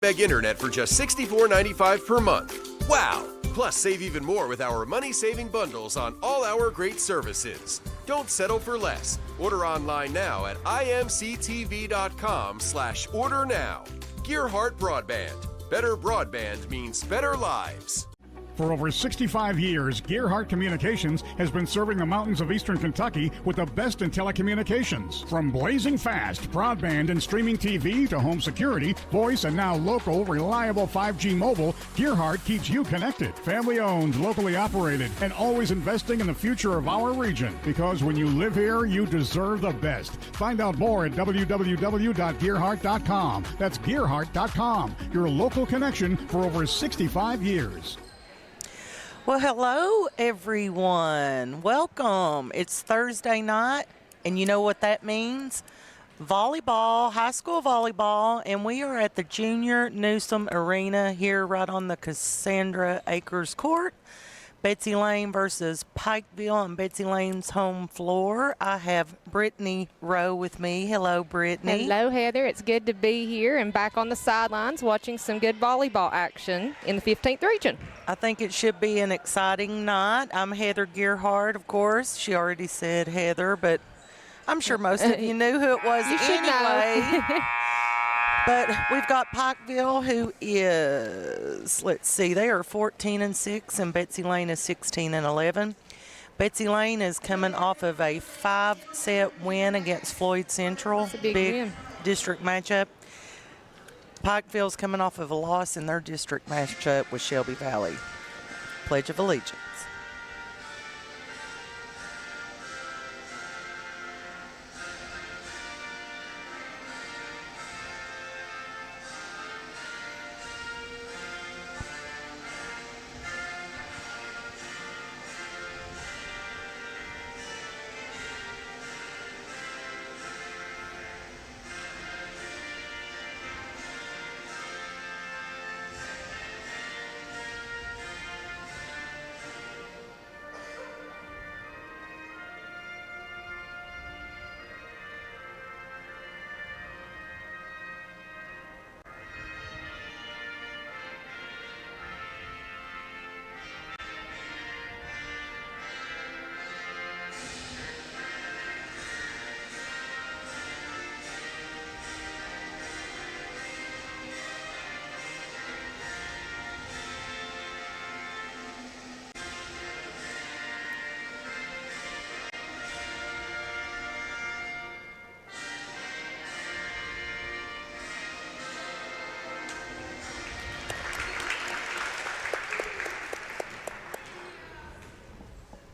meg internet for just $64.95 per month. Wow! Plus, save even more with our money-saving bundles on all our great services. Don't settle for less. Order online now at imctv.com/order now. Gearheart Broadband. Better broadband means better lives. For over 65 years, Gearheart Communications has been serving the mountains of eastern Kentucky with the best in telecommunications. From blazing fast broadband and streaming TV to home security, voice, and now local, reliable 5G mobile, Gearheart keeps you connected. Family owned, locally operated, and always investing in the future of our region. Because when you live here, you deserve the best. Find out more at www.gearheart.com. That's gearheart.com, your local connection for over 65 years. Well, hello, everyone. Welcome. It's Thursday night, and you know what that means? Volleyball, high school volleyball, and we are at the Junior Newsom Arena here right on the Cassandra Acres Court. Betsy Layne versus Pikeville on Betsy Layne's home floor. I have Brittany Rowe with me. Hello, Brittany. Hello, Heather. It's good to be here and back on the sidelines watching some good volleyball action in the 15th region. I think it should be an exciting night. I'm Heather Gearheart, of course. She already said Heather, but I'm sure most of you knew who it was you should anyway. know. But we've got Pikeville, who is, let's see, they are 14-6, and Betsy Layne is 16-11. Betsy Layne is coming off of a 5-set win against Floyd Central. That's a big win. District matchup. Pikeville's coming off of a loss in their district matchup with Shelby Valley. Pledge of Allegiance.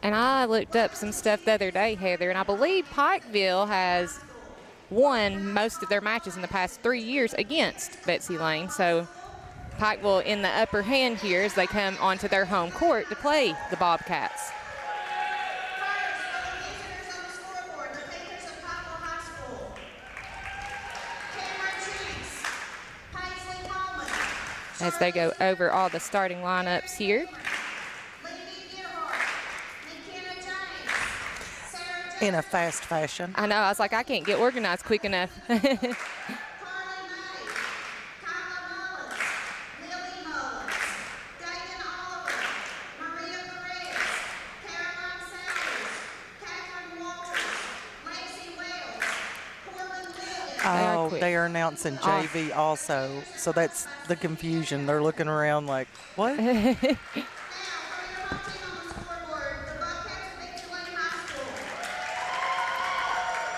And I looked up some stuff the other day, Heather, and I believe Pikeville has won most of their matches in the past 3 years against Betsy Layne. So Pikeville in the upper hand here as they come onto their home court to play the Bobcats. As they go over all the starting lineups here. In a fast fashion. I know, I was like, I can't get organized quick enough. Oh, they are announcing JV also. So that's the confusion. They're looking around like, what?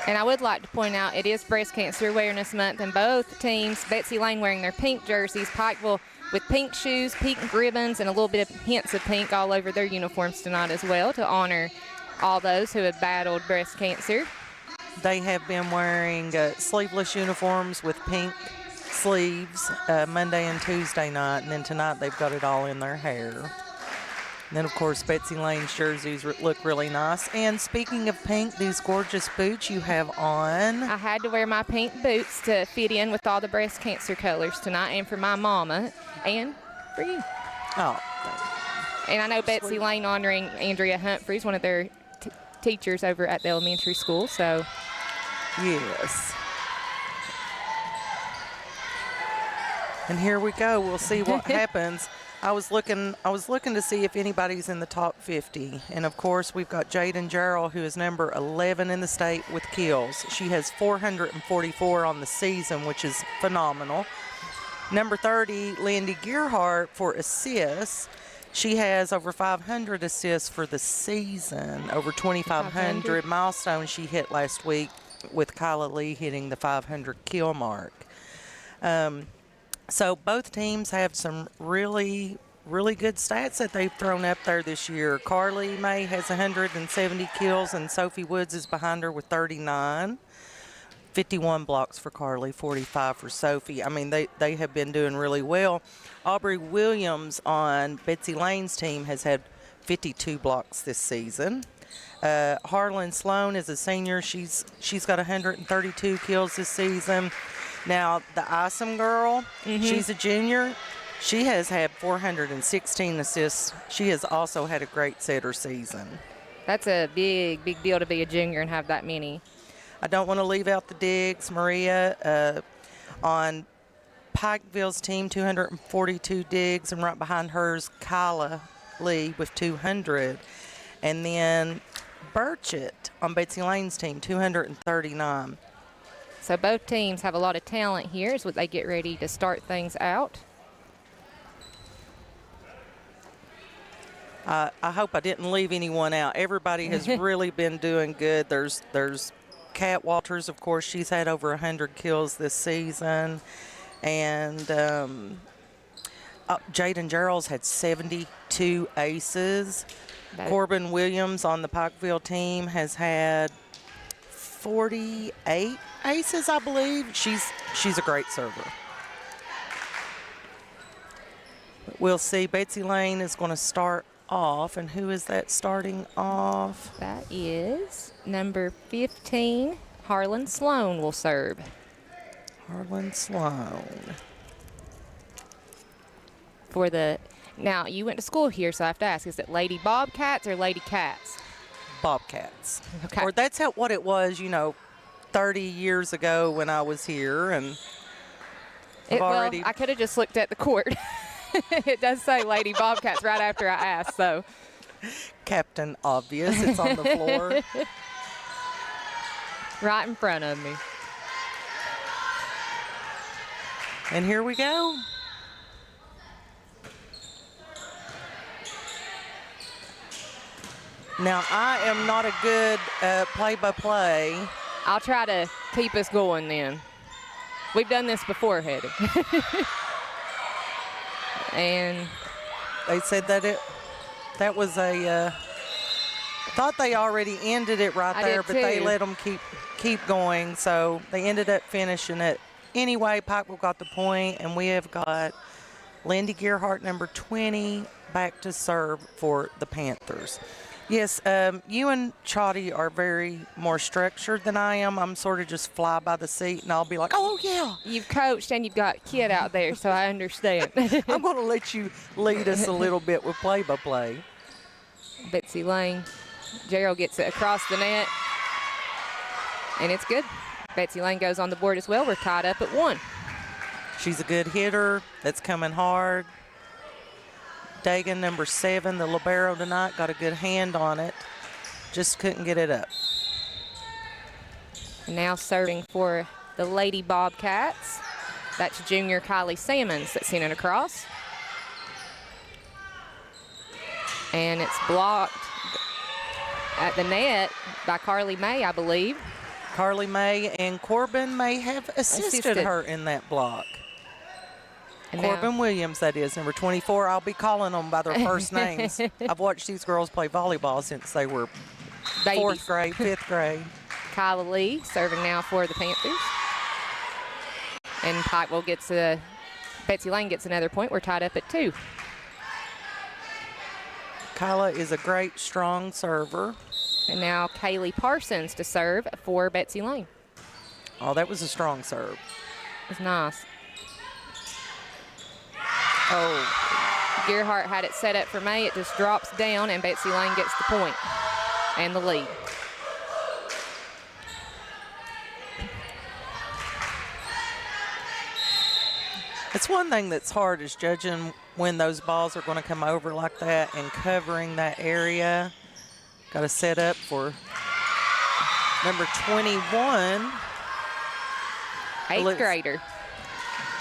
And I would like to point out it is Breast Cancer Awareness Month, and both teams, Betsy Layne wearing their pink jerseys, Pikeville with pink shoes, pink ribbons, and a little bit of hints of pink all over their uniforms tonight as well to honor all those who have battled breast cancer. They have been wearing sleeveless uniforms with pink sleeves Monday and Tuesday night, and then tonight they've got it all in their hair. And then, of course, Betsy Layne's jerseys look really nice. And speaking of pink, these gorgeous boots you have on. I had to wear my pink boots to fit in with all the breast cancer colors tonight, and for my mama and for you. Oh. And I know Betsy Layne honoring Andrea Humphreys, one of their teachers over at the elementary school. So, yes. And here we go. We'll see what happens. I was looking to see if anybody's in the top 50. And of course, we've got Jaden Jarrell, who is number 11 in the state with kills. She has 444 on the season, which is phenomenal. Number 30, Lindy Gearheart for assists. She has over 500 assists for the season, over 2,500 milestone she hit last week with Kyla Lee hitting the 500 kill mark. So both teams have some really good stats that they've thrown up there this year. Carly May has 170 kills, and Sophie Woods is behind her with 39. 51 blocks for Carly, 45 for Sophie. I mean, they have been doing really well. Aubrey Williams on Betsy Layne's team has had 52 blocks this season. Harlan Sloan is a senior. She's got 132 kills this season. Now, the Isom girl, she's a junior. She has had 416 assists. She has also had a great setter season. That's a big deal to be a junior and have that many. I don't want to leave out the digs. Maria on Pikeville's team, 242 digs, and right behind hers, Kyla Lee with 200. And then Burchett on Betsy Layne's team, 239. So both teams have a lot of talent here as they get ready to start things out. I hope I didn't leave anyone out. Everybody has really been doing good. There's Kat Walters, of course. She's had over 100 kills this season. And Jaden Gerald's had 72 aces. Corbin Williams on the Pikeville team has had 48 aces, I believe. She's a great server. We'll see. Betsy Layne is going to start off. And who is that starting off? That is number 15, Harlan Sloan will serve. Harlan Sloan. Now, you went to school here, so I have to ask, is it Lady Bobcats or Lady Cats? Bobcats. Okay. Or that's what it was, 30 years ago when I was here. And I could have just looked at the court. It does say Lady Bobcats right after I asked, so. Captain Obvious, it's on the floor. Right in front of me. And here we go. Now, I am not a good play-by-play. I'll try to keep us going then. We've done this before, Hetty. And they said that was a thought they already ended it right there, but they let them keep going, so they ended up finishing it. Anyway, Pikeville got the point, and we have got Lindy Gearheart, number 20, back to serve for the Panthers. Yes, you and Chotty are very more structured than I am. I'm sort of just fly by the seat, and I'll be like, oh, yeah. You've coached and you've got Kid out there, so I understand. I'm going to let you lead us a little bit with play-by-play. Betsy Layne. Gerald gets it across the net, and it's good. Betsy Layne goes on the board as well. We're tied up at 1. She's a good hitter that's coming hard. Dagan, number 7, the libero tonight, got a good hand on it. Just couldn't get it up. And now serving for the Lady Bobcats. That's junior Kylie Sammons that's sent it across. And it's blocked at the net by Carly May, I believe. Carly May and Corbin may have assisted her in that block. And Corbin Williams, that is, number 24. I'll be calling them by their first names. I've watched these girls play volleyball since they were babies. 4th grade, 5th grade. Kyla Lee serving now for the Panthers. And Pikeville gets Betsy Layne gets another point. We're tied up at 2. Kyla is a great, strong server. And now Kaylee Parsons to serve for Betsy Layne. Oh, that was a strong serve. It's nice. Oh. Gearheart had it set up for May. It just drops down, and Betsy Layne gets the point and the lead. It's one thing that's hard is judging when those balls are going to come over like that and covering that area. Got to set up for number 21. Eighth grader.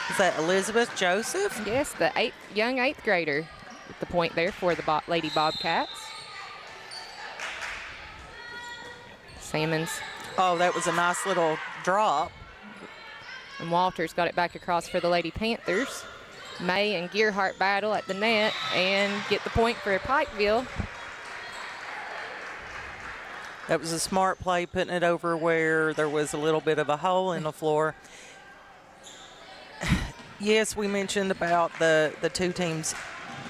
Is that Elizabeth Joseph? Yes, the young eighth grader. With the point there for the Lady Bobcats. Salmons. Oh, that was a nice little drop. And Walters got it back across for the Lady Panthers. May and Gearheart battle at the net and get the point for Pikeville. That was a smart play, putting it over where there was a little bit of a hole in the floor. Yes, we mentioned about the two teams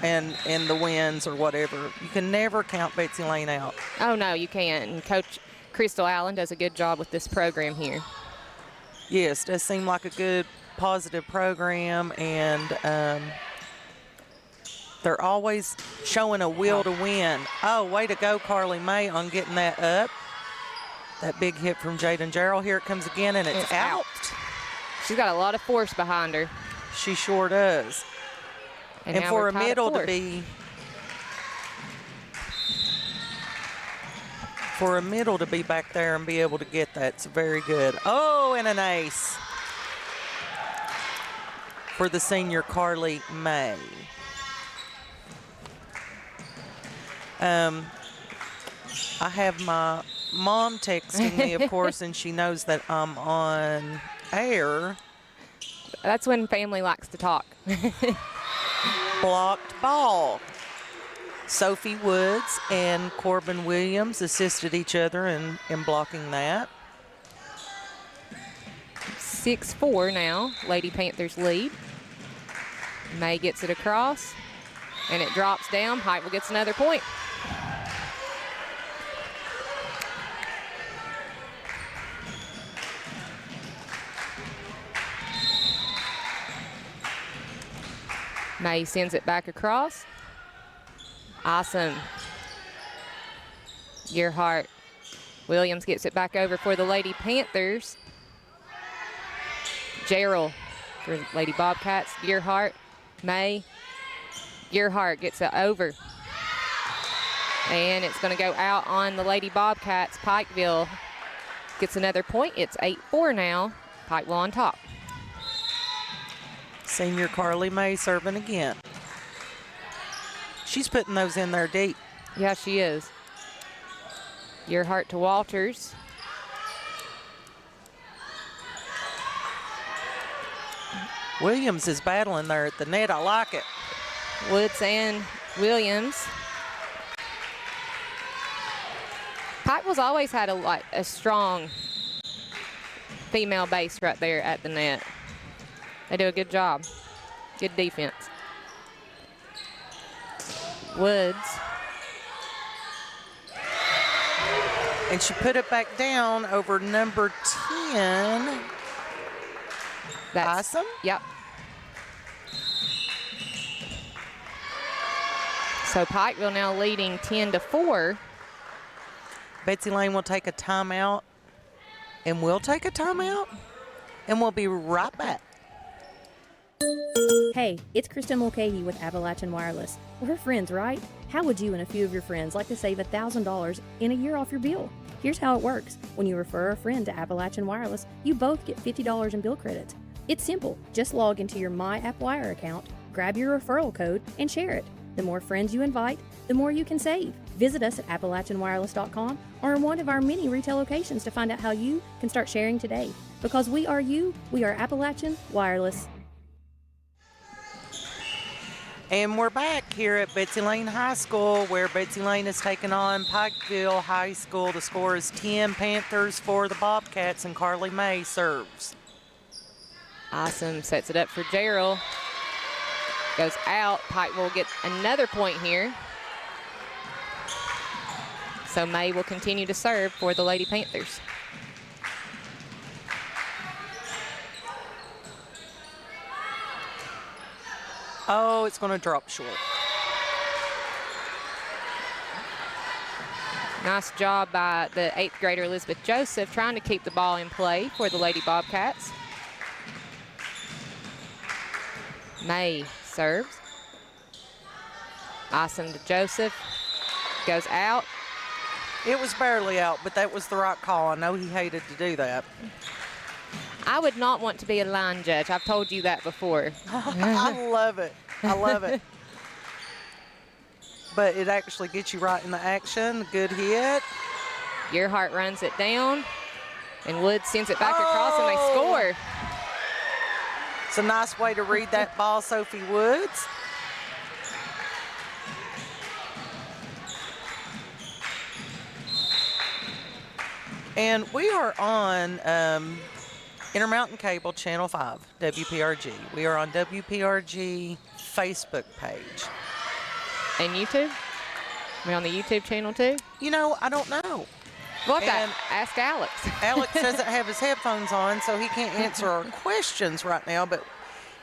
and the wins or whatever. You can never count Betsy Layne out. Oh, no, you can't. And Coach Crystal Allen does a good job with this program here. Yes, does seem like a good, positive program, and they're always showing a will to win. Oh, way to go, Carly May, on getting that up. That big hit from Jaden Gerald. Here it comes again, and it's out. She's got a lot of force behind her. She sure does. And for a middle to be back there and be able to get that, it's very good. Oh, and an ace for the senior Carly May. I have my mom texting me, of course, and she knows that I'm on air. That's when family likes to talk. Blocked ball. Sophie Woods and Corbin Williams assisted each other in blocking that. 6-4 now, Lady Panthers lead. May gets it across, and it drops down. Pikeville gets another point. May sends it back across. Awesome. Gearheart. Williams gets it back over for the Lady Panthers. Gerald for Lady Bobcats. Gearheart. May. Gearheart gets it over. And it's going to go out on the Lady Bobcats. Pikeville gets another point. It's 8-4 now. Pikeville on top. Senior Carly May serving again. She's putting those in there deep. Yeah, she is. Gearheart to Walters. Williams is battling there at the net. I like it. Woods and Williams. Pikeville's always had a strong female base right there at the net. They do a good job. Good defense. Woods. And she put it back down over number 10. That's awesome. Yep. So Pikeville now leading 10-4. Betsy Layne will take a timeout, and we'll take a timeout, and we'll be right back. Hey, it's Kristen Mulcahy with Appalachian Wireless. We're friends, right? How would you and a few of your friends like to save $1,000 in a year off your bill? Here's how it works. When you refer a friend to Appalachian Wireless, you both get $50 in bill credits. It's simple. Just log into your MyAppWire account, grab your referral code, and share it. The more friends you invite, the more you can save. Visit us at AppalachianWireless.com or in one of our many retail locations to find out how you can start sharing today. Because we are you, we are Appalachian Wireless. And we're back here at Betsy Layne High School, where Betsy Layne is taking on Pikeville High School. The score is 10 Panthers for the Bobcats, and Carly May serves. Awesome. Sets it up for Gerald. Goes out. Pikeville will get another point here. So May will continue to serve for the Lady Panthers. Oh, it's going to drop short. Nice job by the 8th grader Elizabeth Joseph trying to keep the ball in play for the Lady Bobcats. May serves. Awesome to Joseph. Goes out. It was barely out, but that was the right call. I know he hated to do that. I would not want to be a line judge. I've told you that before. I love it. I love it. But it actually gets you right in the action. Good hit. Gearheart runs it down, and Woods sends it back across, and they score. It's a nice way to read that ball, Sophie Woods. And we are on Intermountain Cable Channel 5, WPRG. We are on WPRG Facebook page. And YouTube? Are we on the YouTube channel too? You know, I don't know. We'll have And to ask Alex. Alex doesn't have his headphones on, so he can't answer our questions right now. But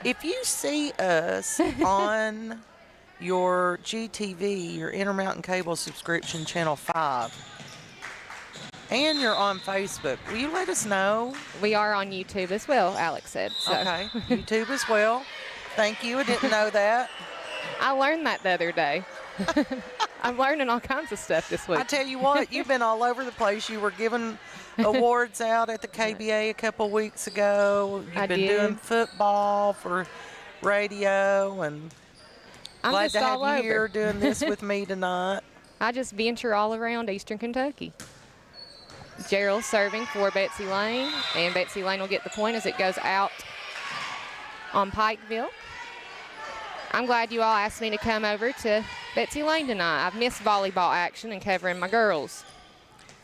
if you see us on your GTV, your Intermountain Cable subscription channel 5, and you're on Facebook, will you let us know? We are on YouTube as well, Alex said. So. Okay, YouTube as well. Thank you. I didn't know that. I learned that the other day. I'm learning all kinds of stuff this week. I tell you what, you've been all over the place. You were giving awards out at the KBA a couple weeks ago. You've been doing football for radio, and I'm glad just to have all you here over. doing this with me tonight. I just venture all around Eastern Kentucky. Gerald serving for Betsy Layne, and Betsy Layne will get the point as it goes out on Pikeville. I'm glad you all asked me to come over to Betsy Layne tonight. I've missed volleyball action and covering my girls.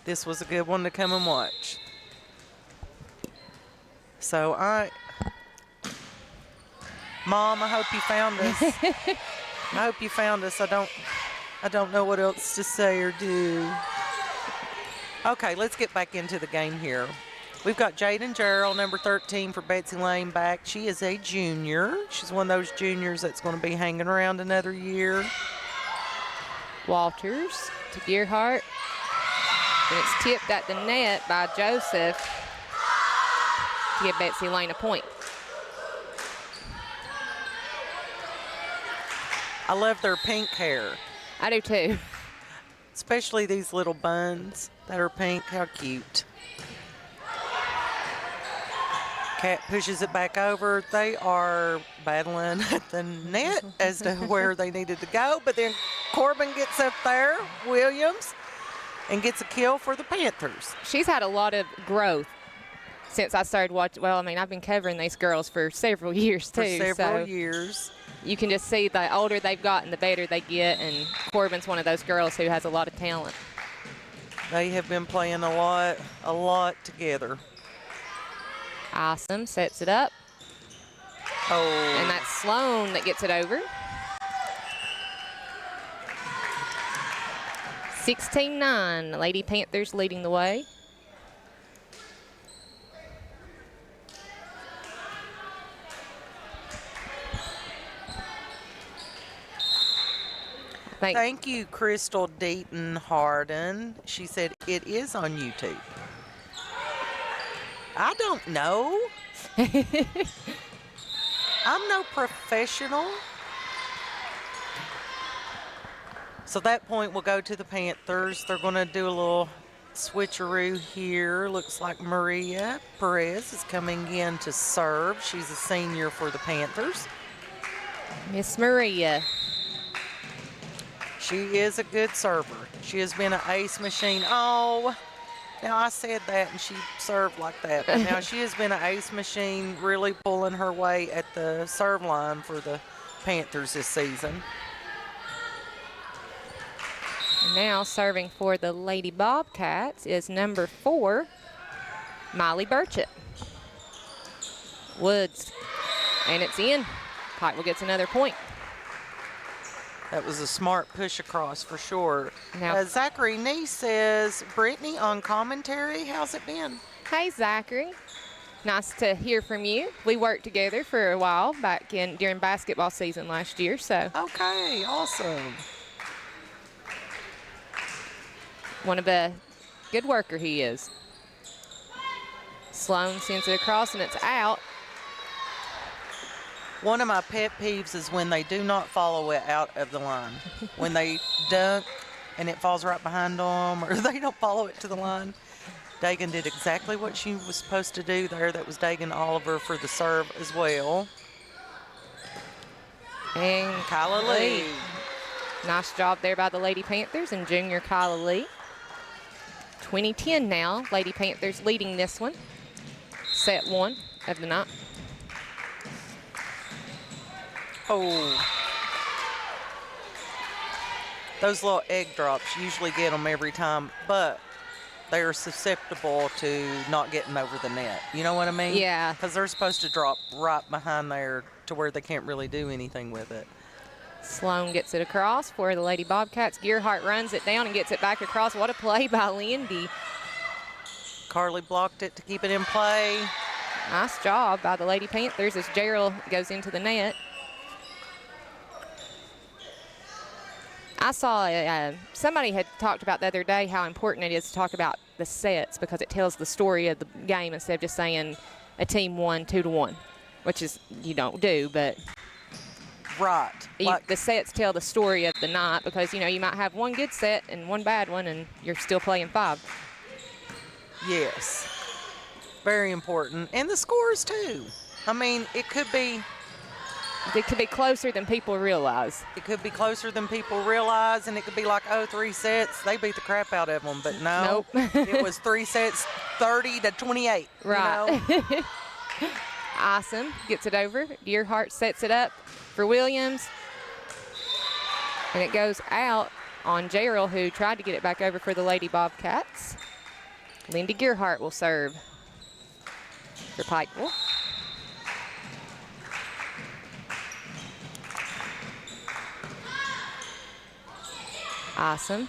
This was a good one to come and watch. So Mom, I hope you found us. I hope you found us. I don't know what else to say or do. Okay, let's get back into the game here. We've got Jaden Gerald, number 13 for Betsy Layne, back. She is a junior. She's one of those juniors that's going to be hanging around another year. Walters to Gearheart. And it's tipped at the net by Joseph to give Betsy Layne a point. I love their pink hair. I do too. Especially these little buns that are pink. How cute. Cat pushes it back over. They are battling at the net as to where they needed to go. But then Corbin gets up there, Williams, and gets a kill for the Panthers. She's had a lot of growth since I started watching. Well, I mean, I've been covering these girls for several years too. For several years. You can just see the older they've gotten, the better they get, and Corbin's one of those girls who has a lot of talent. They have been playing a lot together. Awesome, sets it up. Oh. And that's Sloan that gets it over. 16-9, Lady Panthers leading the way. Thank you, Crystal Deaton Harden. She said it is on YouTube. I don't know. I'm no professional. So that point will go to the Panthers. They're going to do a little switcheroo here. Looks like Maria Perez is coming in to serve. She's a senior for the Panthers. Miss Maria. She is a good server. She has been an ace machine. Oh, now I said that and she served like that. But now she has been an ace machine, really pulling her way at the serve line for the Panthers this season. Now serving for the Lady Bobcats is number 4, Miley Burchett. Woods, and it's in. Pikeville gets another point. That was a smart push across for sure. Now, Zachary Nee says, Brittany on commentary, how's it been? hey, Zachary. Nice to hear from you. We worked together for a while back during basketball season last year, so. Okay, awesome. One of a good worker he is. Sloan sends it across and it's out. One of my pet peeves is when they do not follow it out of the line. When they dunk and it falls right behind them, or they don't follow it to the line. Dagan did exactly what she was supposed to do there. That was Dagan Oliver for the serve as well. And Kyla Lee. Nice job there by the Lady Panthers and junior Kyla Lee. 20-10 now. Lady Panthers leading this one. Set 1 of the night. Oh. Those little egg drops, usually get them every time, but they are susceptible to not getting over the net. You know what I mean? Yeah. Because they're supposed to drop right behind there to where they can't really do anything with it. Sloan gets it across for the Lady Bobcats. Gearheart runs it down and gets it back across. What a play by Lindy. Carly blocked it to keep it in play. Nice job by the Lady Panthers as Gerald goes into the net. I saw somebody had talked about the other day how important it is to talk about the sets because it tells the story of the game instead of just saying a team won 2-1, which is you don't do, but right. The sets tell the story of the night because, you might have one good set and one bad one and you're still playing 5. Yes. Very important. And the scores, too. I mean, it could be closer than people realize. It could be closer than people realize, and it could be like, 3 sets. They beat the crap out of them, but no. Nope. It was 3 sets, 30-28. Right. Awesome. Gets it over. Gearheart sets it up for Williams. And it goes out on Gerald, who tried to get it back over for the Lady Bobcats. Lindy Gearheart will serve for Pikeville. Awesome.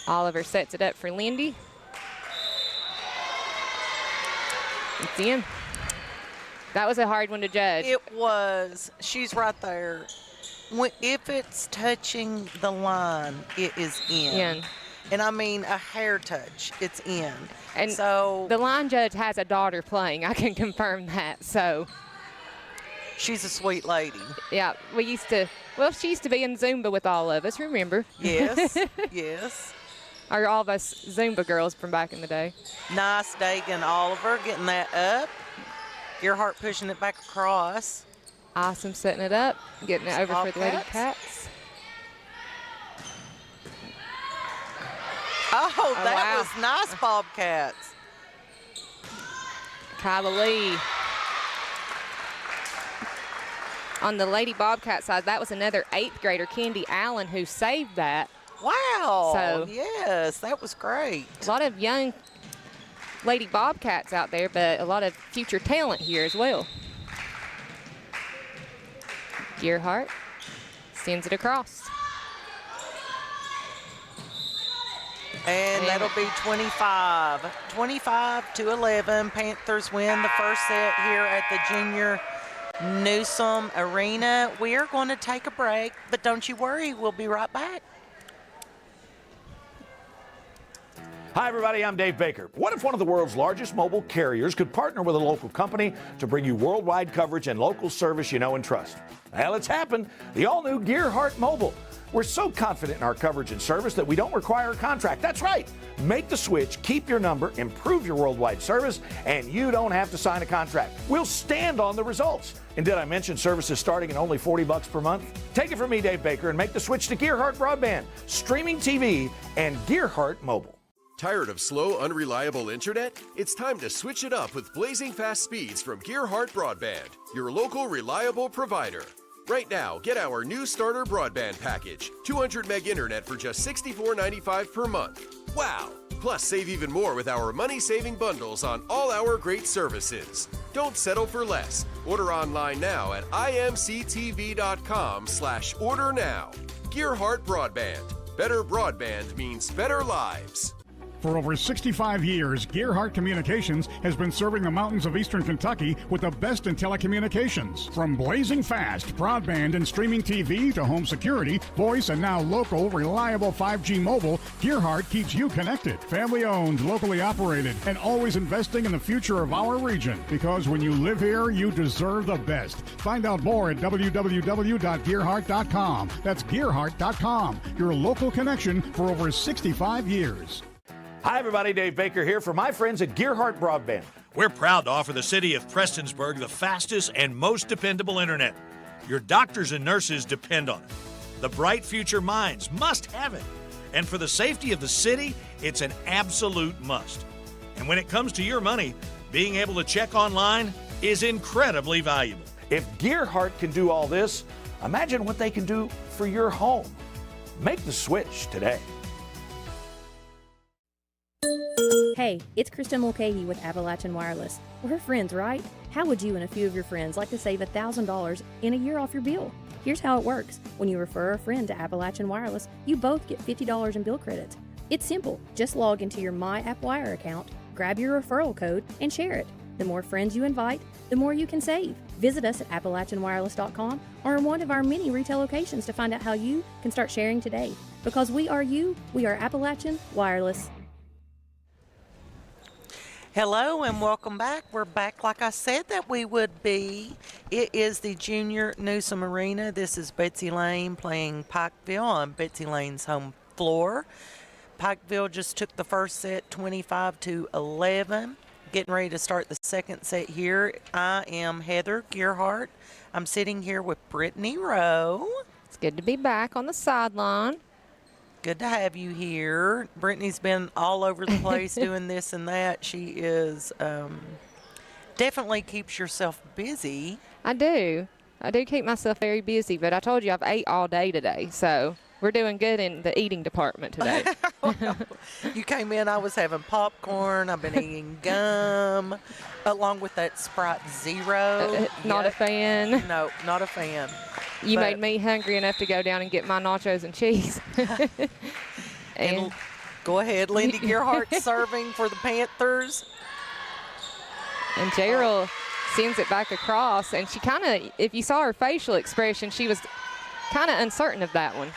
Oliver sets it up for Lindy. It's in. That was a hard one to judge. It was. She's right there. If it's touching the line, it is in. And I mean a hair touch, it's in. And so the line judge has a daughter playing. I can confirm that. So she's a sweet lady. Yeah, she used to be in Zumba with all of us, remember? Yes, yes. Or all of us Zumba girls from back in the day. Nice Dagan Oliver getting that up. Gearheart pushing it back across. Awesome setting it up, getting it over for the Lady Cats. Oh, that was nice, Bobcats. Kyla Lee. On the Lady Bobcat side, that was another 8th grader, Candy Allen, who saved that. Wow. So, yes, that was great. A lot of young Lady Bobcats out there, but a lot of future talent here as well. Gearheart sends it across. And that'll be 25. 25-11. Panthers win the first set here at the Junior Newsome Arena. We are going to take a break, but don't you worry, we'll be right back. Hi, everybody. I'm Dave Baker. What if one of the world's largest mobile carriers could partner with a local company to bring you worldwide coverage and local service you know and trust? Well, it's happened. The all-new Gearheart Mobile. We're so confident in our coverage and service that we don't require a contract. That's right. Make the switch, keep your number, improve your worldwide service, and you don't have to sign a contract. We'll stand on the results. And did I mention services starting at only $40 per month? Take it from me, Dave Baker, and make the switch to Gearheart Broadband, streaming TV, and Gearheart Mobile. Tired of slow, unreliable internet? It's time to switch it up with blazing fast speeds from Gearheart Broadband, your local reliable provider. Right now, get our new starter broadband package, 200 meg internet for just $64.95 per month. Wow! Plus, save even more with our money-saving bundles on all our great services. Don't settle for less. Order online now at imctv.com/order now. Gearheart Broadband. Better broadband means better lives. For over 65 years, Gearheart Communications has been serving the mountains of eastern Kentucky with the best in telecommunications. From blazing fast broadband and streaming TV to home security, voice, and now local, reliable 5G mobile, Gearheart keeps you connected. Family owned, locally operated, and always investing in the future of our region. Because when you live here, you deserve the best. Find out more at www.gearheart.com. That's gearheart.com, your local connection for over 65 years. Hi, everybody. Dave Baker here for my friends at Gearheart Broadband. We're proud to offer the city of Prestonsburg the fastest and most dependable internet. Your doctors and nurses depend on it. The bright future minds must have it. And for the safety of the city, it's an absolute must. And when it comes to your money, being able to check online is incredibly valuable. If Gearheart can do all this, imagine what they can do for your home. Make the switch today. Hey, it's Kristen Mulcahy with Appalachian Wireless. We're friends, right? How would you and a few of your friends like to save $1,000 in a year off your bill? Here's how it works. When you refer a friend to Appalachian Wireless, you both get $50 in bill credits. It's simple. Just log into your MyAppWire account, grab your referral code, and share it. The more friends you invite, the more you can save. Visit us at AppalachianWireless.com or in one of our many retail locations to find out how you can start sharing today. Because we are you, we are Appalachian Wireless. Hello and welcome back. We're back like I said that we would be. It is the Junior Newsom Arena. This is Betsy Layne playing Pikeville on Betsy Layne's home floor. Pikeville just took the first set 25-11. Getting ready to start the second set here. I am Heather Gearheart. I'm sitting here with Brittany Rowe. It's good to be back on the sideline. Good to have you here. Brittany's been all over the place doing this and that. She is definitely keeps yourself busy. I do keep myself very busy, but I told you I've ate all day today, so we're doing good in the eating department today. You came in, I was having popcorn. I've been eating gum, along with that Sprite Zero. Not a fan. No, not a fan. You made me hungry enough to go down and get my nachos and cheese. and go ahead, Lindy Gearheart serving for the Panthers. And Gerald sends it back across, and she kind of, if you saw her facial expression, she was kind of uncertain of that one.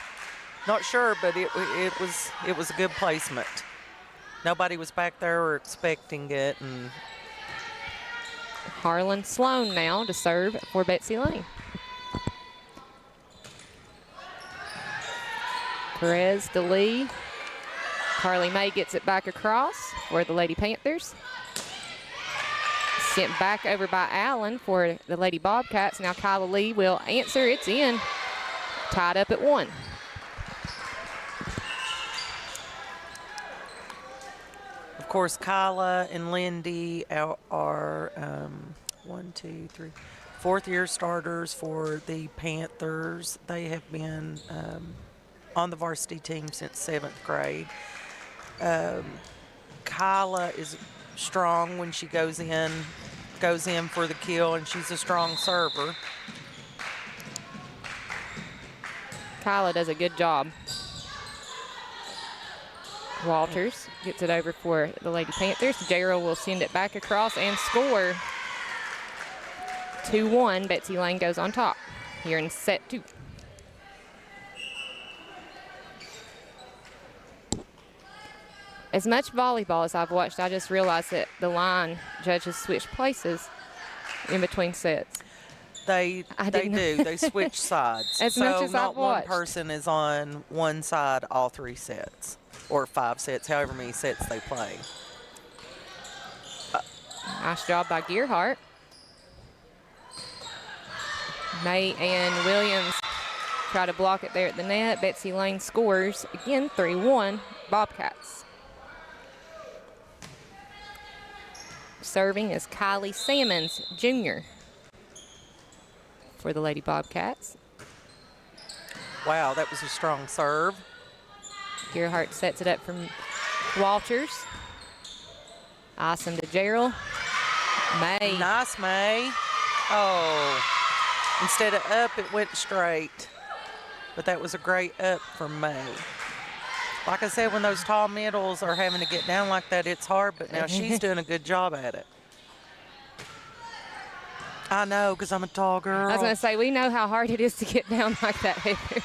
Not sure, but it was a good placement. Nobody was back there or expecting it. And Harlan Sloan now to serve for Betsy Layne. Perez DeLee. Carly May gets it back across for the Lady Panthers. Sent back over by Allen for the Lady Bobcats. Now Kyla Lee will answer. It's in. Tied up at 1. Of course, Kyla and Lindy are 4th-year starters for the Panthers. They have been on the varsity team since 7th grade. Kyla is strong when she goes in for the kill, and she's a strong server. Kyla does a good job. Walters gets it over for the Lady Panthers. Gerald will send it back across and score. 2-1. Betsy Layne goes on top here in set 2. As much volleyball as I've watched, I just realized that the line judges switch places in between sets. They do. They switch sides. As much as not I've watched. One person is on one side all 3 sets, or 5 sets, however many sets they play. Nice job by Gearheart. May and Williams try to block it there at the net. Betsy Layne scores again, 3-1, Bobcats. Serving is Kylie Sammons, Jr. for the Lady Bobcats. Wow, that was a strong serve. Gearheart sets it up from Walters. Awesome to Gerald. May. Nice, May. Oh, instead of up, it went straight. But that was a great up from May. Like I said, when those tall middles are having to get down like that, it's hard, but now she's doing a good job at it. I know, because I'm a tall girl. I was going to say, we know how hard it is to get down like that, Heather.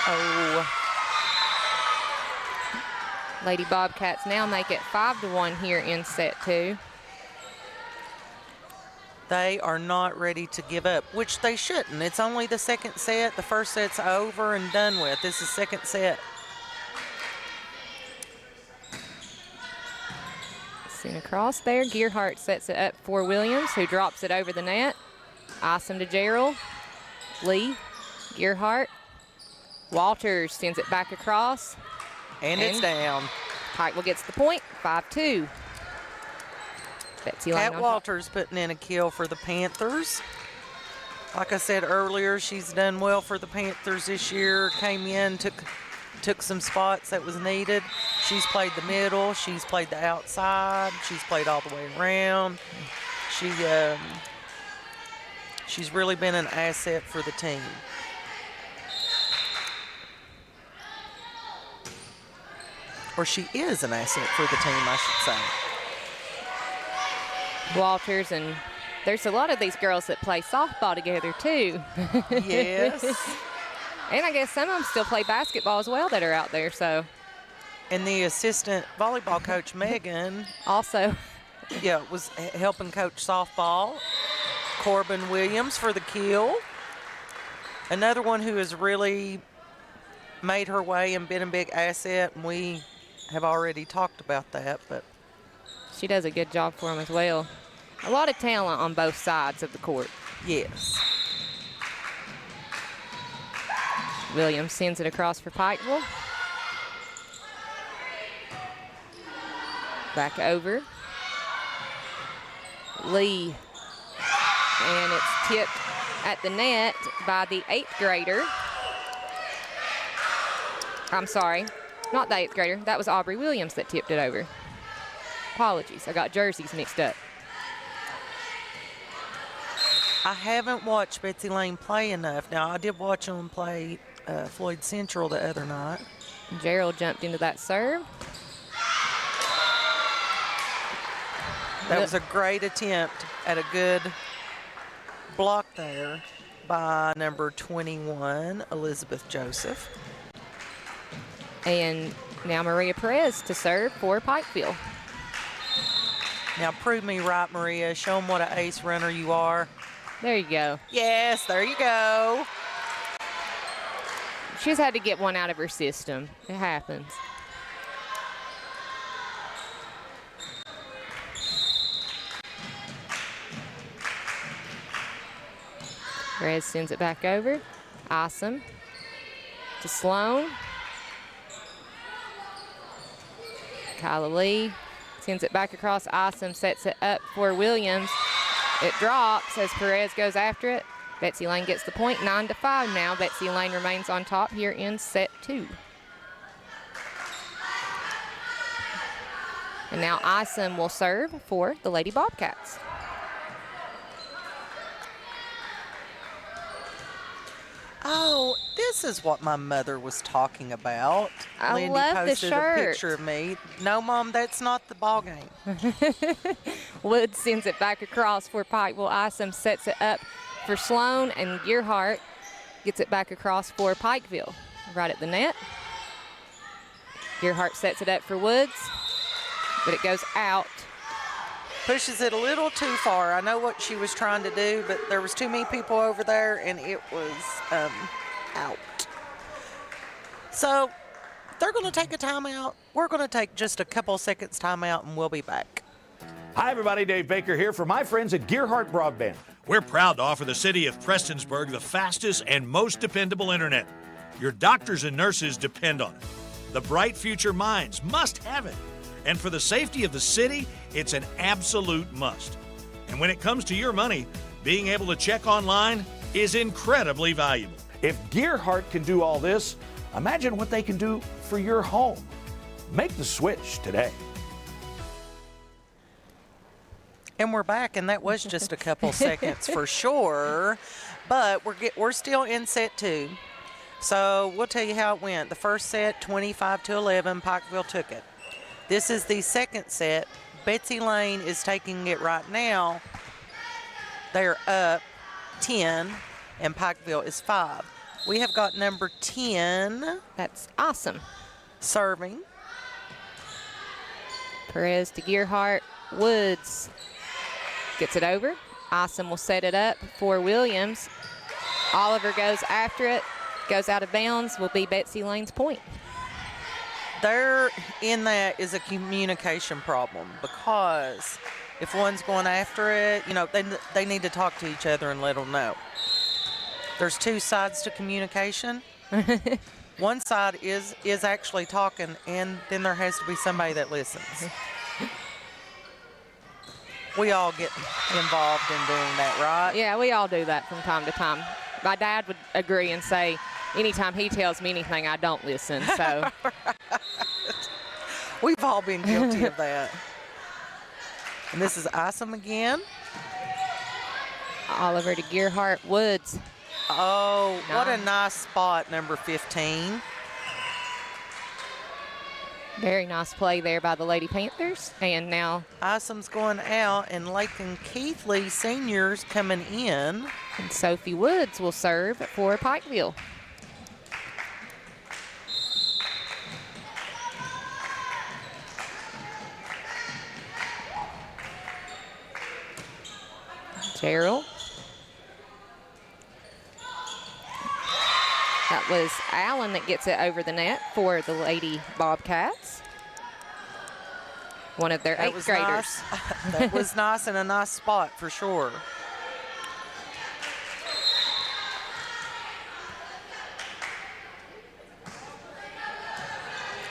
Oh. Lady Bobcats now make it 5-1 here in set 2. They are not ready to give up, which they shouldn't. It's only the second set. The first set's over and done with. This is second set. Seen across there. Gearheart sets it up for Williams, who drops it over the net. Isom to Gerald. Lee. Gearheart. Walters sends it back across. And it's down. Pikeville gets the point, 5-2. Betsy Layne Kat on top. Walters putting in a kill for the Panthers. Like I said earlier, she's done well for the Panthers this year. Came in, took some spots that was needed. She's played the middle. She's played the outside. She's played all the way around. She's really been an asset for the team. Or she is an asset for the team, I should say. Walters, and there's a lot of these girls that play softball together too. Yes. And I guess some of them still play basketball as well that are out there, so. And the assistant volleyball coach, Megan, Also. was helping coach softball. Corbin Williams for the kill. Another one who has really made her way and been a big asset, and we have already talked about that, but She does a good job for them as well. A lot of talent on both sides of the court. yes. Williams sends it across for Pikeville. Back over. Lee. And it's tipped at the net by the 8th grader. I'm sorry, not the 8th grader. That was Aubrey Williams that tipped it over. Apologies, I got jerseys mixed up. I haven't watched Betsy Layne play enough. Now, I did watch them play Floyd Central the other night. Gerald jumped into that serve. That was a great attempt at a good block there by number 21, Elizabeth Joseph. And now Maria Perez to serve for Pikeville. Now, prove me right, Maria. Show them what an ace runner you are. There you go. Yes, there you go. She's had to get one out of her system. It happens. Perez sends it back over. Awesome. To Sloan. Kyla Lee sends it back across. Awesome sets it up for Williams. It drops as Perez goes after it. Betsy Layne gets the point, 9-5 now. Betsy Layne remains on top here in set 2. And now Isom will serve for the Lady Bobcats. Oh, this is what my mother was talking about. I Lindy love the posted shirt. a picture of me. No, Mom, that's not the ball game. Woods sends it back across for Pikeville. Isom sets it up for Sloan, and Gearheart gets it back across for Pikeville. Right at the net. Gearheart sets it up for Woods, but it goes out. Pushes it a little too far. I know what she was trying to do, but there was too many people over there, and it was out. So they're going to take a timeout. We're going to take just a couple seconds timeout, and we'll be back. Hi, everybody. Dave Baker here for my friends at Gearheart Broadband. We're proud to offer the city of Prestonsburg the fastest and most dependable internet. Your doctors and nurses depend on it. The bright future minds must have it. And for the safety of the city, it's an absolute must. And when it comes to your money, being able to check online is incredibly valuable. If Gearheart can do all this, imagine what they can do for your home. Make the switch today. And we're back, and that was just a couple seconds for sure. But we're still in set 2. So we'll tell you how it went. The first set, 25-11, Pikeville took it. This is the second set. Betsy Layne is taking it right now. They're up 10, and Pikeville is 5. We have got number 10. That's awesome. Serving. Perez to Gearheart. Woods gets it over. Awesome will set it up for Williams. Oliver goes after it. Goes out of bounds. Will be Betsy Layne's point. There in that is a communication problem, because if one's going after it, you know, they need to talk to each other and let them know. There's two sides to communication. One side is actually talking, and then there has to be somebody that listens. We all get involved in doing that, right? Yeah, we all do that from time to time. My dad would agree and say, anytime he tells me anything, I don't listen. So we've all been guilty of that. And this is Isom again. Oliver to Gearheart. Woods. Oh, what a nice spot, number 15. Very nice play there by the Lady Panthers. And now Isom's going out, and Lake and Keithley seniors coming in. and Sophie Woods will serve for Pikeville. Gerald. That was Allen that gets it over the net for the Lady Bobcats. One of their 8th graders. Nice. That was nice, and a nice spot for sure.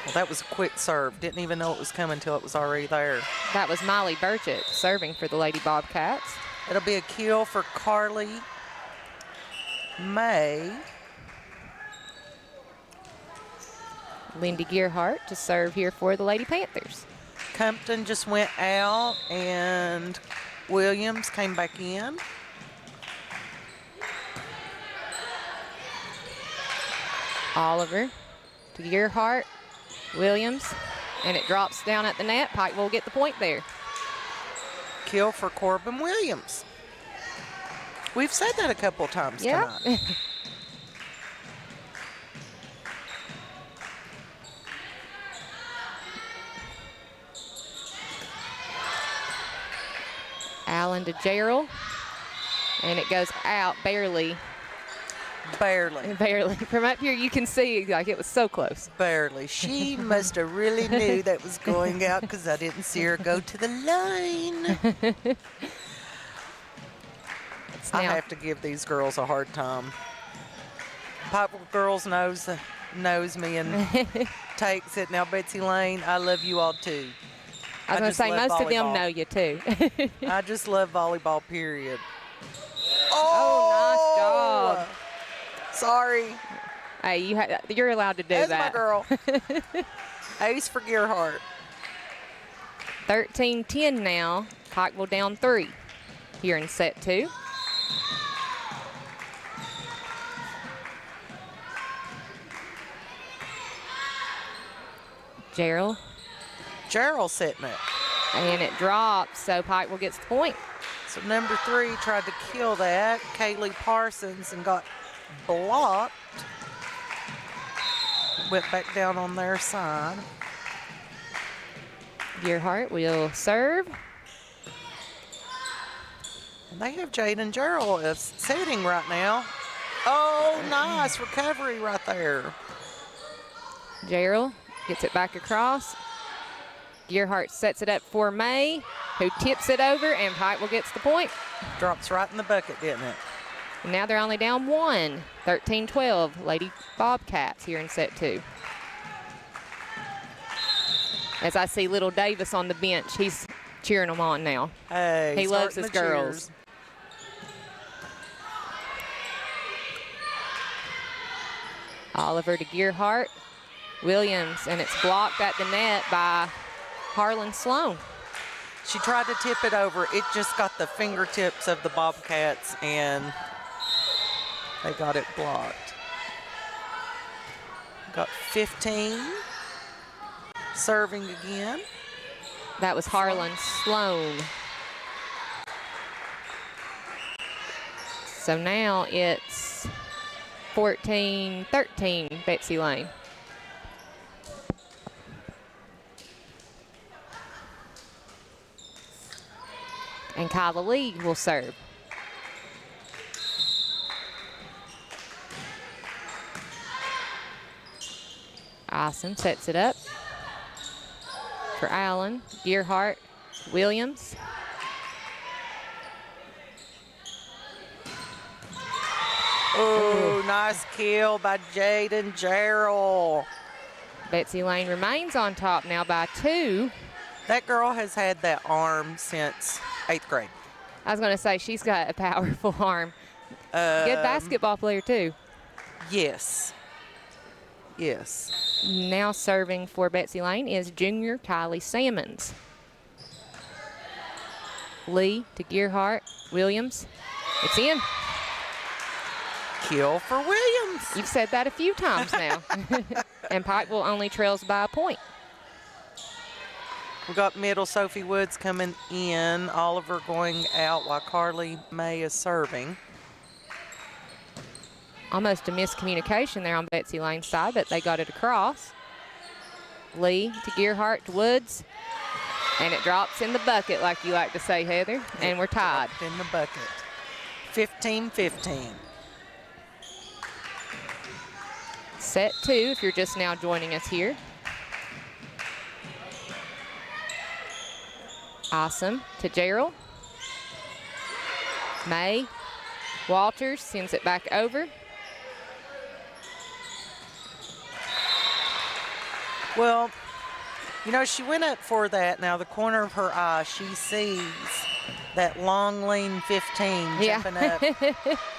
Well, that was a quick serve. Didn't even know it was coming until it was already there. That was Molly Burchett serving for the Lady Bobcats. It'll be a kill for Carly May. Lindy Gearheart to serve here for the Lady Panthers. Compton just went out, and Williams came back in. Oliver to Gearheart. Williams, and it drops down at the net. Pikeville will get the point there. Kill for Corbin Williams. We've said that a couple times tonight. Allen to Gerald, and it goes out barely. Barely. From up here, you can see like it was so close. Barely. She must have really knew that was going out, because I didn't see her go to the line. I have to give these girls a hard time. Pikeville girls knows me and takes it. Now, Betsy Layne, I love you all too. I was going to say, most of them know you too. I just love volleyball, period. Oh, nice job. Sorry. Hey, you're allowed to do That's that. my girl. Ace for Gearheart. 13-10 now. Pikeville down 3 here in set 2. Gerald. Setting it. And it drops, so Pikeville gets the point. So number 3 tried to kill that. Kaylee Parsons, and got blocked. Went back down on their side. Gearheart will serve. And they have Jaden Gerald setting right now. Oh, nice recovery right there. Gerald gets it back across. Gearheart sets it up for May, who tips it over, and Pikeville gets the point. Drops right in the bucket, didn't it? And now they're only down 1, 13-12, Lady Bobcats here in set 2. As I see little Davis on the bench, he's cheering them on now. Hey, he loves his girls. Cheers. Oliver to Gearheart. Williams, and it's blocked at the net by Harlan Sloan. She tried to tip it over. It just got the fingertips of the Bobcats, and they got it blocked. Got 15. Serving again. That was Harlan Sloan. So now it's 14-13, Betsy Layne. And Kyla Lee will serve. Awesome, sets it up for Allen, Gearheart, Williams. Oh, nice kill by Jaden Gerald. Betsy Layne remains on top now by 2. That girl has had that arm since 8th grade. I was going to say, she's got a powerful arm. Good basketball player, too. Yes. Yes. Now serving for Betsy Layne is junior Kylie Sammons. Lee to Gearheart, Williams. It's in. Kill for Williams. You've said that a few times now. And Pikeville only trails by a point. We got middle Sophie Woods coming in. Oliver going out while Carly May is serving. Almost a miscommunication there on Betsy Layne's side, but they got it across. Lee to Gearheart to Woods. And it drops in the bucket, like you like to say, Heather. And we're tied. In the bucket. 15-15. Set 2, if you're just now joining us here. Awesome to Gerald. May. Walters sends it back over. Well, you know, she went up for that. Now, the corner of her eye, she sees that long, lean 15 jumping up.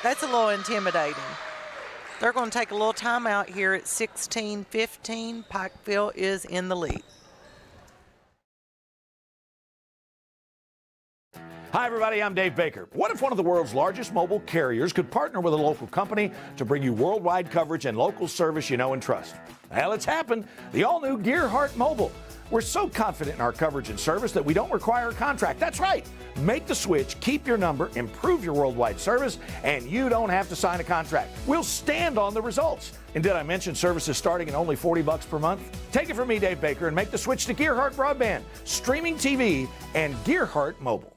That's a little intimidating. They're going to take a little timeout here at 16-15. Pikeville is in the lead. Hi, everybody. I'm Dave Baker. What if one of the world's largest mobile carriers could partner with a local company to bring you worldwide coverage and local service you know and trust? Well, it's happened. The all-new Gearheart Mobile. We're so confident in our coverage and service that we don't require a contract. That's right. Make the switch, keep your number, improve your worldwide service, and you don't have to sign a contract. We'll stand on the results. And did I mention services starting at only $40 per month? Take it from me, Dave Baker, and make the switch to Gearheart Broadband, streaming TV, and Gearheart Mobile.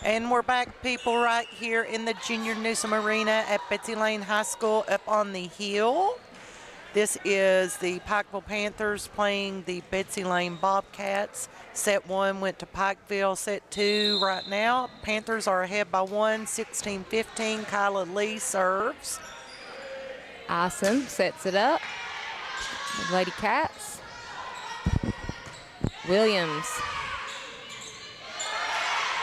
And we're back, people, right here in the Junior Newsom Arena at Betsy Layne High School up on the hill. This is the Pikeville Panthers playing the Betsy Layne Bobcats. Set 1 went to Pikeville. Set 2 right now. Panthers are ahead by 1, 16-15. Kyla Lee serves. Awesome, sets it up. Lady Cats. Williams.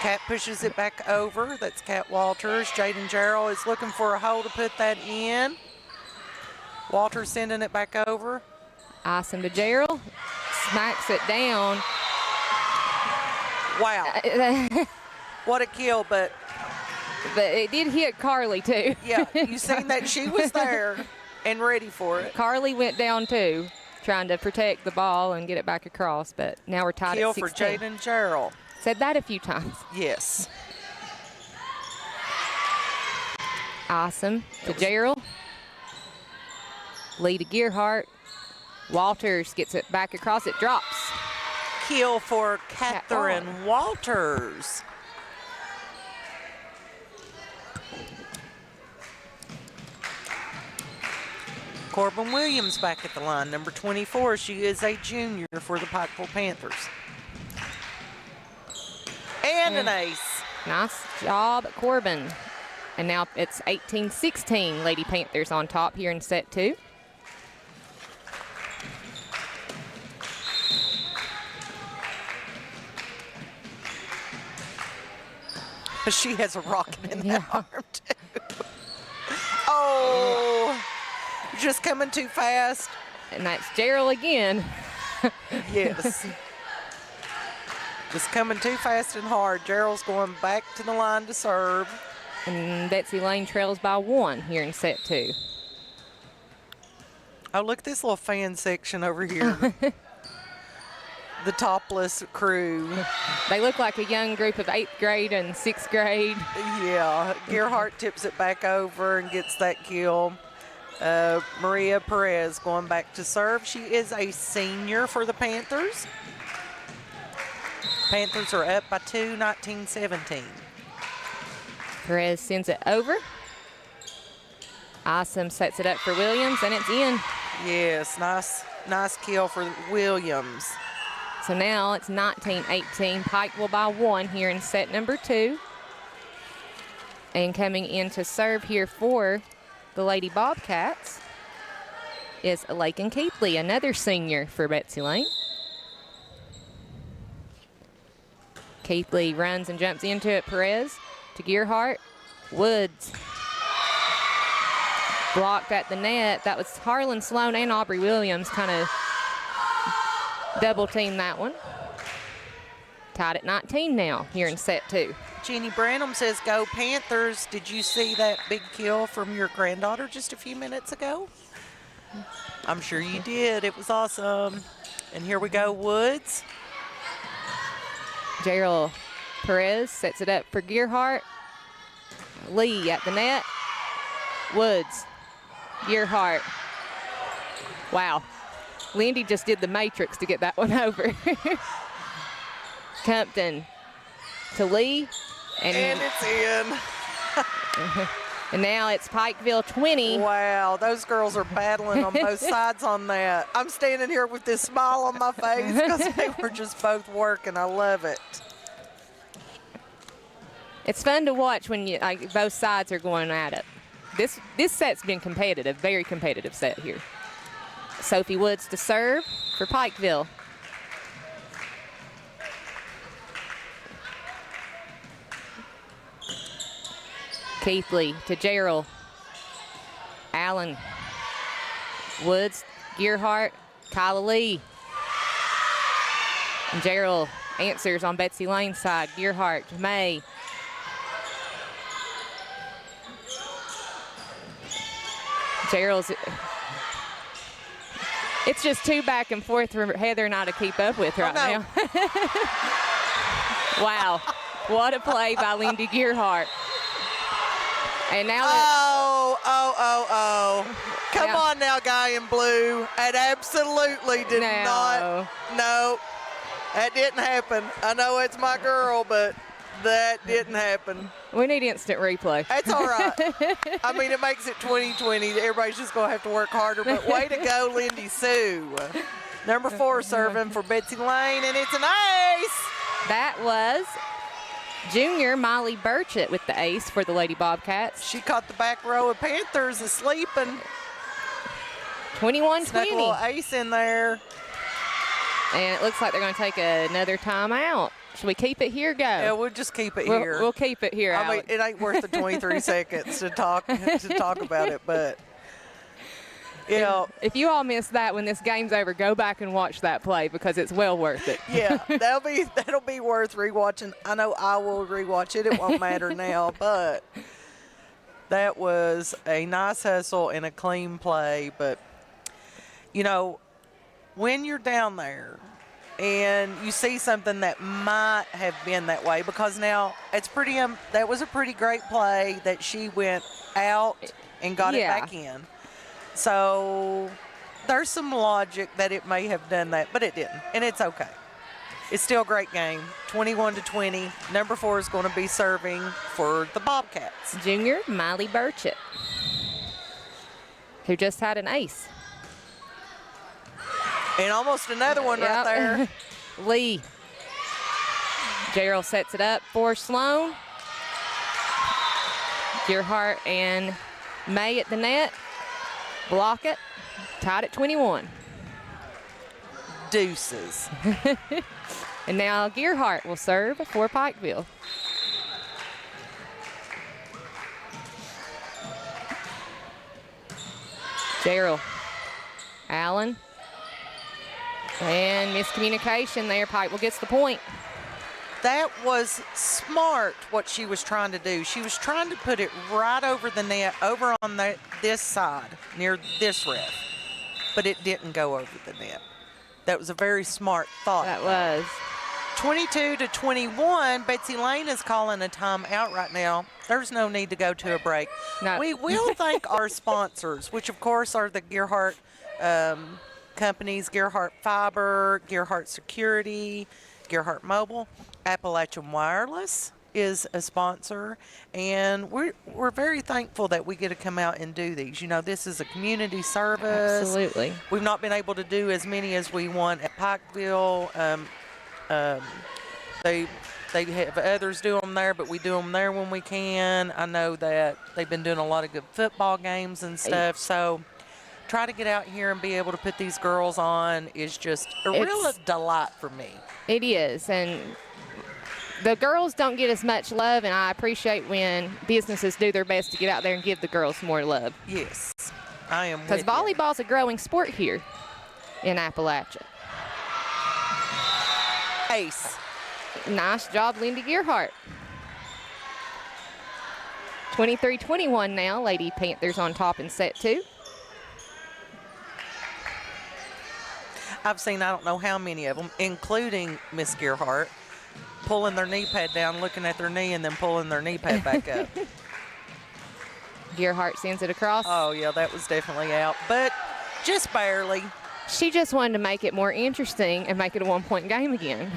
Cat pushes it back over. That's Cat Walters. Jaden Gerald is looking for a hole to put that in. Walters sending it back over. Awesome to Gerald. Smacks it down. Wow. What a kill, but it did hit Carly, too. yeah, you seen that she was there and ready for it. Carly went down, too, trying to protect the ball and get it back across, but now we're tied Kill at 16. for Jaden Gerald. Said that a few times. Yes. Awesome to Gerald. Lee to Gearheart. Walters gets it back across. It drops. Kill for Catherine Walters. Corbin Williams back at the line, number 24. She is a junior for the Pikeville Panthers. And an ace. Nice job, Corbin. And now it's 18-16, Lady Panthers on top here in set 2. She has a rocket in that arm, too. Oh, just coming too fast. And that's Gerald again. Yes. Just coming too fast and hard. Gerald's going back to the line to serve. And Betsy Layne trails by 1 here in set 2. Oh, look at this little fan section over here. The topless crew. They look like a young group of 8th grade and 6th grade. Yeah, Gearheart tips it back over and gets that kill. Maria Perez going back to serve. She is a senior for the Panthers. Panthers are up by 2, 19-17. Perez sends it over. Awesome sets it up for Williams, and it's in. Yes, nice kill for Williams. So now it's 19-18. Pikeville by 1 here in set number 2. And coming in to serve here for the Lady Bobcats is Layne Keithley, another senior for Betsy Layne. Keithley runs and jumps into it. Perez to Gearheart. Woods blocked at the net. That was Harlan Sloan and Aubrey Williams kind of double team that one. Tied at 19 now here in set 2. Jeannie Branham says, go Panthers. Did you see that big kill from your granddaughter just a few minutes ago? I'm sure you did. It was awesome. And here we go, Woods. Gerald Perez sets it up for Gearheart. Lee at the net. Woods. Gearheart. Wow. Lindy just did the matrix to get that one over. Compton to Lee. And it's in. And now it's Pikeville 20. Wow, those girls are battling on both sides on that. I'm standing here with this smile on my face because they were just both working. I love it. It's fun to watch when both sides are going at it. This set's been competitive, very competitive set here. Sophie Woods to serve for Pikeville. Keithley to Gerald. Allen. Woods, Gearheart, Kyla Lee. And Gerald answers on Betsy Layne's side. Gearheart, May. Gerald's. It's just 2 back and forth for Heather and I to keep up with right now. Wow. What a play by Lindy Gearheart. And now Come on now, guy in blue. It absolutely did not. No, that didn't happen. I know it's my girl, but that didn't happen. We need instant replay. That's all right. I mean, it makes it 2020. Everybody's just going to have to work harder. But way to go, Lindy Sue. Number 4 serving for Betsy Layne, and it's an ace. That was junior Molly Burchett with the ace for the Lady Bobcats. She caught the back row of Panthers asleep and 21-20. snuck a little ace in there. And it looks like they're going to take another timeout. Should we keep it here? Go. Yeah, we'll just keep it here. We'll keep it here. I mean, it ain't worth the 23 seconds to talk about it, but yeah. If you all missed that when this game's over, go back and watch that play because it's well worth it. Yeah, that'll be worth rewatching. I know I will rewatch it. It won't matter now, but that was a nice hustle and a clean play. But you know, when you're down there and you see something that might have been that way, because now it's pretty. That was a pretty great play that she went out and got it back in. So there's some logic that it may have done that, but it didn't, and it's okay. It's still a great game, 21-20. Number 4 is going to be serving for the Bobcats. Junior Molly Burchett, who just had an ace. And almost another one right there. Lee. Gerald sets it up for Sloan. Gearheart and May at the net. Block it. Tied at 21. Deuces. And now Gearheart will serve for Pikeville. Gerald. Allen. And miscommunication there. Pikeville gets the point. That was smart what she was trying to do. She was trying to put it right over the net, over on this side, near this ref. but it didn't go over the net. That was a very smart thought. That was. 22-21, Betsy Layne is calling a timeout right now. There's no need to go to a break. No. We will thank our sponsors, which of course are the Gearheart companies, Gearheart Fiber, Gearheart Security, Gearheart Mobile. Appalachian Wireless is a sponsor, and we're very thankful that we get to come out and do these. You know, this is a community service. Absolutely. We've not been able to do as many as we want at Pikeville. They have others do them there, but we do them there when we can. I know that they've been doing a lot of good football games and stuff, so try to get out here and be able to put these girls on is just a real delight for me. It is, and the girls don't get as much love, and I appreciate when businesses do their best to get out there and give the girls more love. Yes, I am. Because volleyball's a growing sport here in Appalachia. Ace. Nice job, Lindy Gearheart. 23-21 now. Lady Panthers on top in set 2. I've seen I don't know how many of them, including Miss Gearheart, pulling their knee pad down, looking at their knee, and then pulling their knee pad back up. Gearheart sends it across. Oh, yeah, that was definitely out, but just barely. She just wanted to make it more interesting and make it a one-point game again.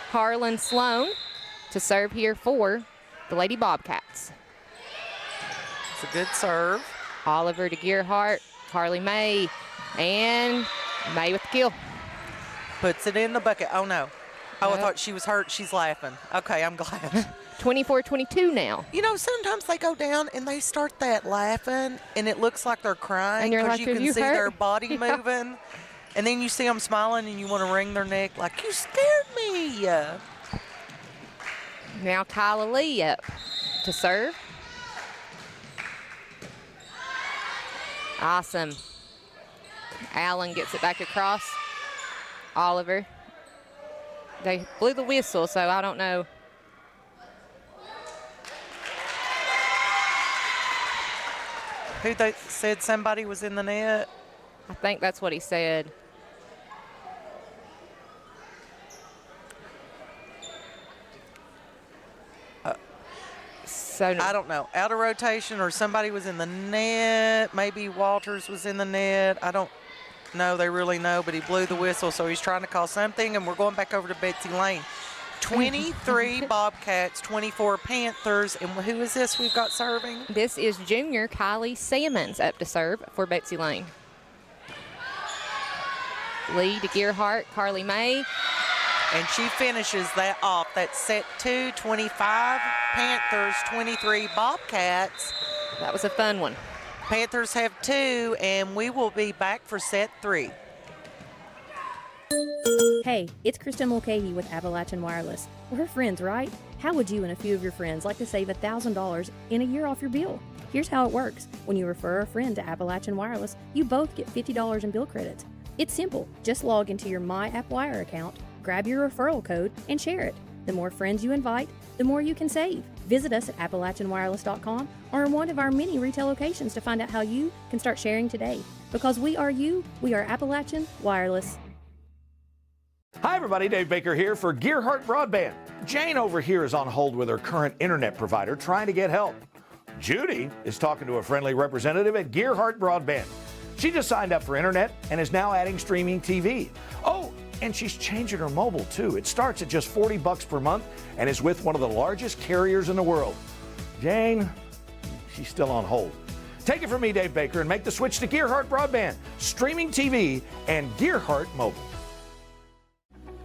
Harlan Sloan to serve here for the Lady Bobcats. It's a good serve. Oliver to Gearheart, Harley May, and May with the kill. Puts it in the bucket. Oh, no. Oh, Nope. I thought she was hurt. She's laughing. Okay, I'm glad. 24-22 now. You know, sometimes they go down and they start that laughing, and it looks like they're crying And you're because like, you "Are can you see hurt?" their body Yeah. moving. And then you see them smiling, and you want to wring their neck like, you scared me. Now Kyla Lee up to serve. Awesome. Allen gets it back across. Oliver. They blew the whistle, so I don't know. Who they said somebody was in the net? I think that's what he said. So I don't know. Out of rotation or somebody was in the net. Maybe Walters was in the net. I don't know. They really know, but he blew the whistle, so he's trying to call something, and we're going back over to Betsy Layne. 23 Bobcats, 24 Panthers, and who is this we've got serving? This is junior Kylie Sammons up to serve for Betsy Layne. Lee to Gearheart, Carly May. And she finishes that off. That's set 2, 25 Panthers, 23 Bobcats. That was a fun one. Panthers have 2, and we will be back for set 3. Hey, it's Kristen Mulcahy with Appalachian Wireless. We're friends, right? How would you and a few of your friends like to save $1,000 in a year off your bill? Here's how it works. When you refer a friend to Appalachian Wireless, you both get $50 in bill credits. It's simple. Just log into your MyAppWire account, grab your referral code, and share it. The more friends you invite, the more you can save. Visit us at AppalachianWireless.com or in one of our many retail locations to find out how you can start sharing today. Because we are you, we are Appalachian Wireless. Hi, everybody. Dave Baker here for Gearheart Broadband. Jane over here is on hold with her current internet provider trying to get help. Judy is talking to a friendly representative at Gearheart Broadband. She just signed up for internet and is now adding streaming TV. Oh, and she's changing her mobile too. It starts at just $40 per month and is with one of the largest carriers in the world. Jane, she's still on hold. Take it from me, Dave Baker, and make the switch to Gearheart Broadband, streaming TV, and Gearheart Mobile.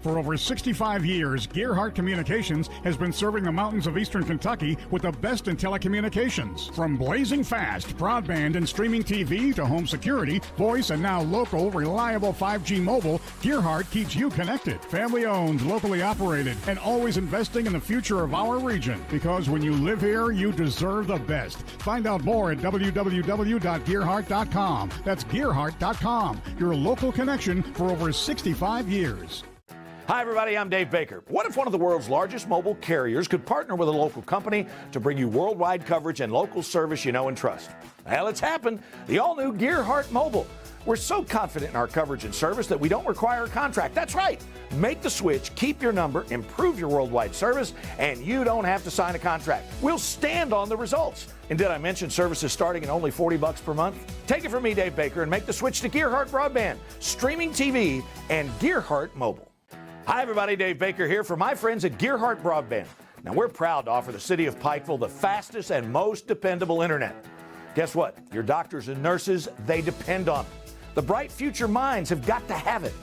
For over 65 years, Gearheart Communications has been serving the mountains of eastern Kentucky with the best in telecommunications. From blazing fast broadband and streaming TV to home security, voice, and now local, reliable 5G mobile, Gearheart keeps you connected. Family owned, locally operated, and always investing in the future of our region. Because when you live here, you deserve the best. Find out more at www.gearheart.com. That's gearheart.com, your local connection for over 65 years. Hi, everybody. I'm Dave Baker. What if one of the world's largest mobile carriers could partner with a local company to bring you worldwide coverage and local service you know and trust? Well, it's happened. The all-new Gearheart Mobile. We're so confident in our coverage and service that we don't require a contract. That's right. Make the switch, keep your number, improve your worldwide service, and you don't have to sign a contract. We'll stand on the results. And did I mention services starting at only $40 per month? Take it from me, Dave Baker, and make the switch to Gearheart Broadband, streaming TV, and Gearheart Mobile. Hi, everybody. Dave Baker here for my friends at Gearheart Broadband. Now, we're proud to offer the city of Pikeville the fastest and most dependable internet. Guess what? Your doctors and nurses, they depend on it. The bright future minds have got to have it.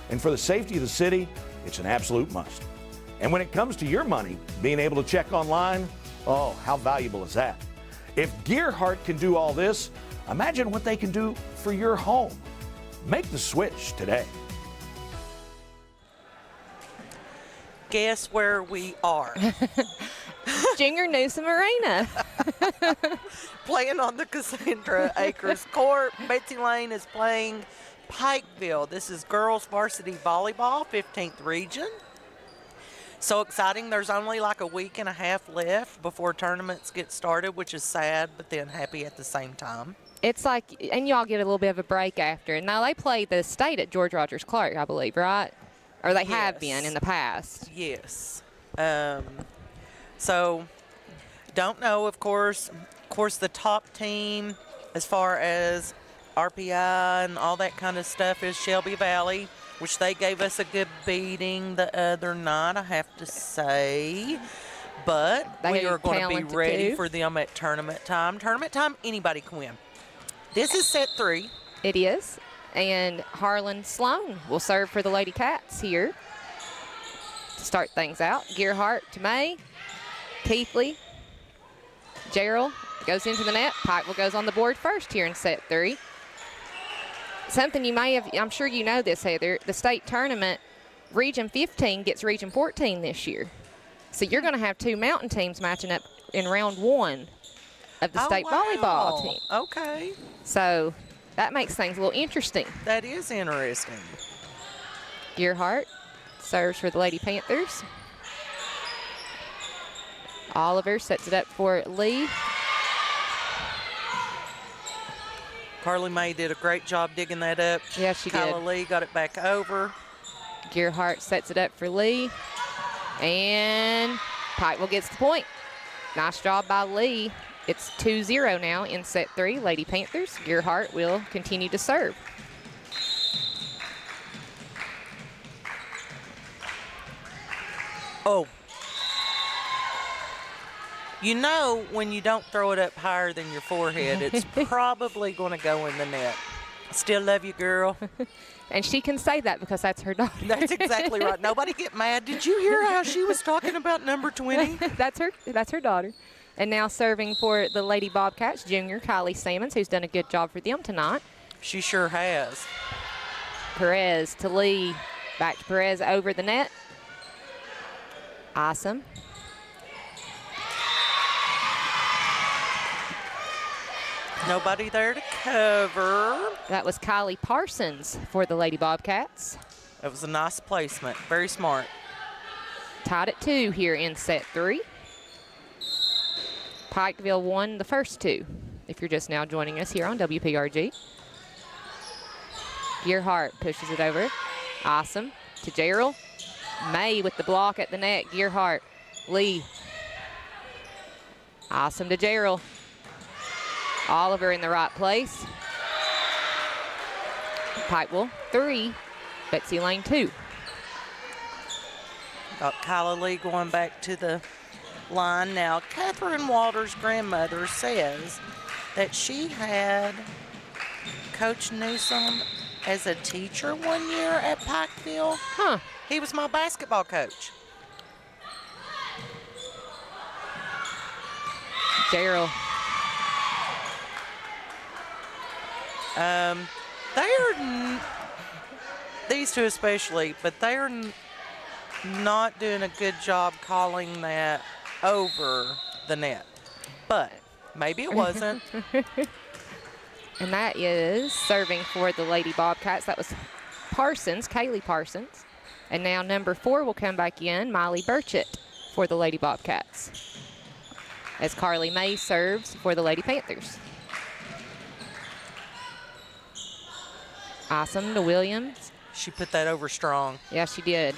And for the safety of the city, it's an absolute must. And when it comes to your money, being able to check online, oh, how valuable is that? If Gearheart can do all this, imagine what they can do for your home. Make the switch today. Guess where we are? Junior Newsom Arena. Playing on the Cassandra Acres Court. Betsy Layne is playing Pikeville. This is girls varsity volleyball, 15th region. So exciting. There's only like a week and a half left before tournaments get started, which is sad, but then happy at the same time. It's like, and y'all get a little bit of a break after. Now, they play the state at George Rogers Clark, I believe, right? Or they have been in the past. Yes. So, don't know, of course. Of course, the top team as far as RPI and all that kind of stuff is Shelby Valley, which they gave us a good beating the other night, I have to say. But we are going to be ready for them at tournament time. Tournament time, anybody can win. This is set 3. It is. And Harlan Sloan will serve for the Lady Cats here to start things out. Gearheart to May. Keithley. Gerald goes into the net. Pikeville goes on the board first here in set 3. Something you may have, I'm sure you know this, Heather, the state tournament, Region 15 gets Region 14 this year. So you're going to have 2 mountain teams matching up in round 1 of the state volleyball team. Okay. So that makes things a little interesting. That is interesting. Gearheart serves for the Lady Panthers. Oliver sets it up for Lee. Carly May did a great job digging that up. Yeah, she Kyla did. Lee got it back over. Gearheart sets it up for Lee. And Pikeville gets the point. Nice job by Lee. It's 2-0 now in set 3, Lady Panthers. Gearheart will continue to serve. Oh. You know, when you don't throw it up higher than your forehead, it's probably going to go in the net. Still love you, girl. And she can say that because that's her daughter. That's exactly right. Nobody get mad. Did you hear how she was talking about number 20? That's her daughter. And now serving for the Lady Bobcats, junior Kylie Sammons, who's done a good job for them tonight. She sure has. Perez to Lee. Back to Perez over the net. Awesome. Nobody there to cover. That was Kylie Parsons for the Lady Bobcats. That was a nice placement. Very smart. Tied at 2 here in set 3. Pikeville won the first 2, if you're just now joining us here on WPRG. Gearheart pushes it over. Awesome. To Gerald. May with the block at the net. Gearheart. Lee. Awesome to Gerald. Oliver in the right place. Pikeville 3, Betsy Layne 2. Got Kyla Lee going back to the line now. Catherine Walter's grandmother says that she had Coach Newsom as a teacher one year at Pikeville. Huh. He was my basketball coach. Gerald. These two especially, but they are not doing a good job calling that over the net. But maybe it wasn't. And that is serving for the Lady Bobcats. That was Parsons, Kaylee Parsons. And now number 4 will come back in, Miley Burchett for the Lady Bobcats. As Carly May serves for the Lady Panthers. Awesome to Williams. She put that over strong. Yeah, she did.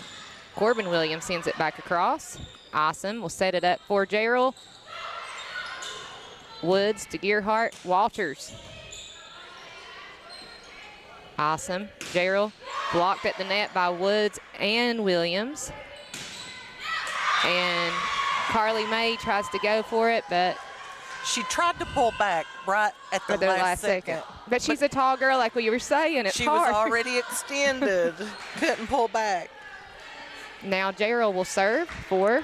Corbin Williams sends it back across. Awesome. We'll set it up for Gerald. Woods to Gearheart. Walters. Awesome. Gerald blocked at the net by Woods and Williams. And Carly May tries to go for it, but she tried to pull back right at the last second. But she's a tall girl, like we were saying. It's she hard. was already extended. Couldn't pull back. Now Gerald will serve for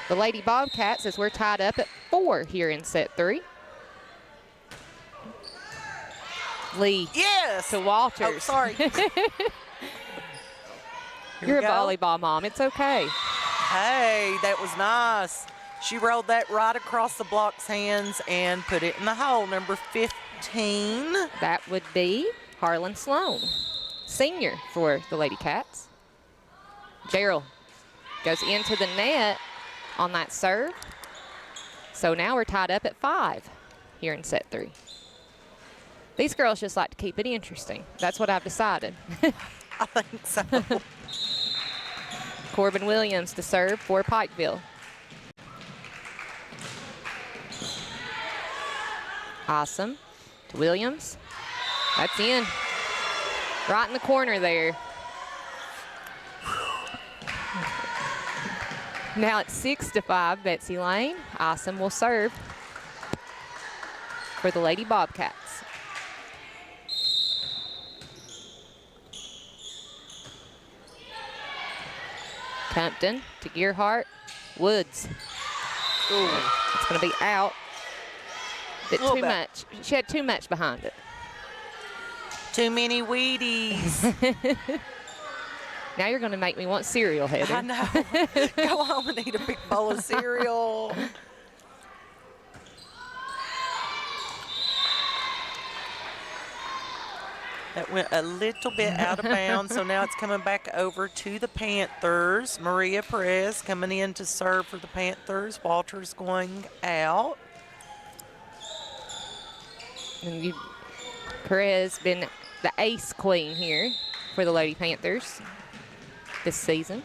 the Lady Bobcats as we're tied up at 4 here in set 3. Lee. Yes. To Walters. Oh, sorry. You're a volleyball mom. It's okay. Hey, that was nice. She rolled that right across the block's hands and put it in the hole. Number 15. That would be Harlan Sloan, senior for the Lady Cats. Gerald goes into the net on that serve. So now we're tied up at 5 here in set 3. These girls just like to keep it interesting. That's what I've decided. I think so. Corbin Williams to serve for Pikeville. Awesome. To Williams. That's in. Right in the corner there. Now it's 6-5, Betsy Layne. Awesome will serve for the Lady Bobcats. Compton to Gearheart. Woods. Ooh. It's going to be out. Bit too much. She had too much behind it. Too many Wheaties. Now you're going to make me want cereal, Heather. I know. Go home and eat a big bowl of cereal. That went a little bit out of bounds, so now it's coming back over to the Panthers. Maria Perez coming in to serve for the Panthers. Walters going out. And Perez been the ace queen here for the Lady Panthers this season.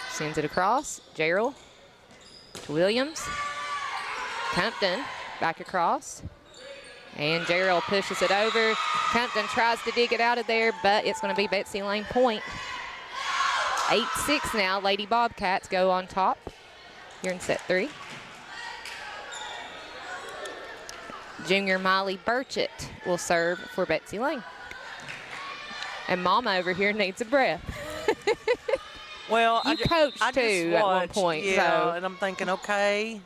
Sends it across. Gerald to Williams. Compton back across. And Gerald pushes it over. Compton tries to dig it out of there, but it's going to be Betsy Layne point. 8-6 now. Lady Bobcats go on top here in set 3. Junior Miley Burchett will serve for Betsy Layne. And Mama over here needs a breath. Well, you coached too at one point. Yeah, so. and I'm thinking, okay,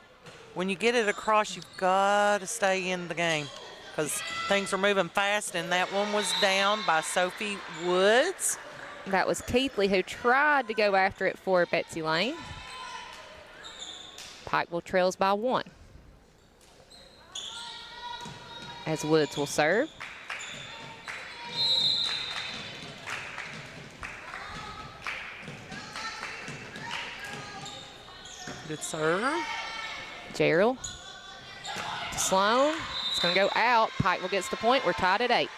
when you get it across, you've got to stay in the game because things are moving fast, and that one was down by Sophie Woods. That was Keithley who tried to go after it for Betsy Layne. Pikeville trails by 1. As Woods will serve. Good serve. Gerald to Sloan. It's going to go out. Pikeville gets the point. We're tied at 8.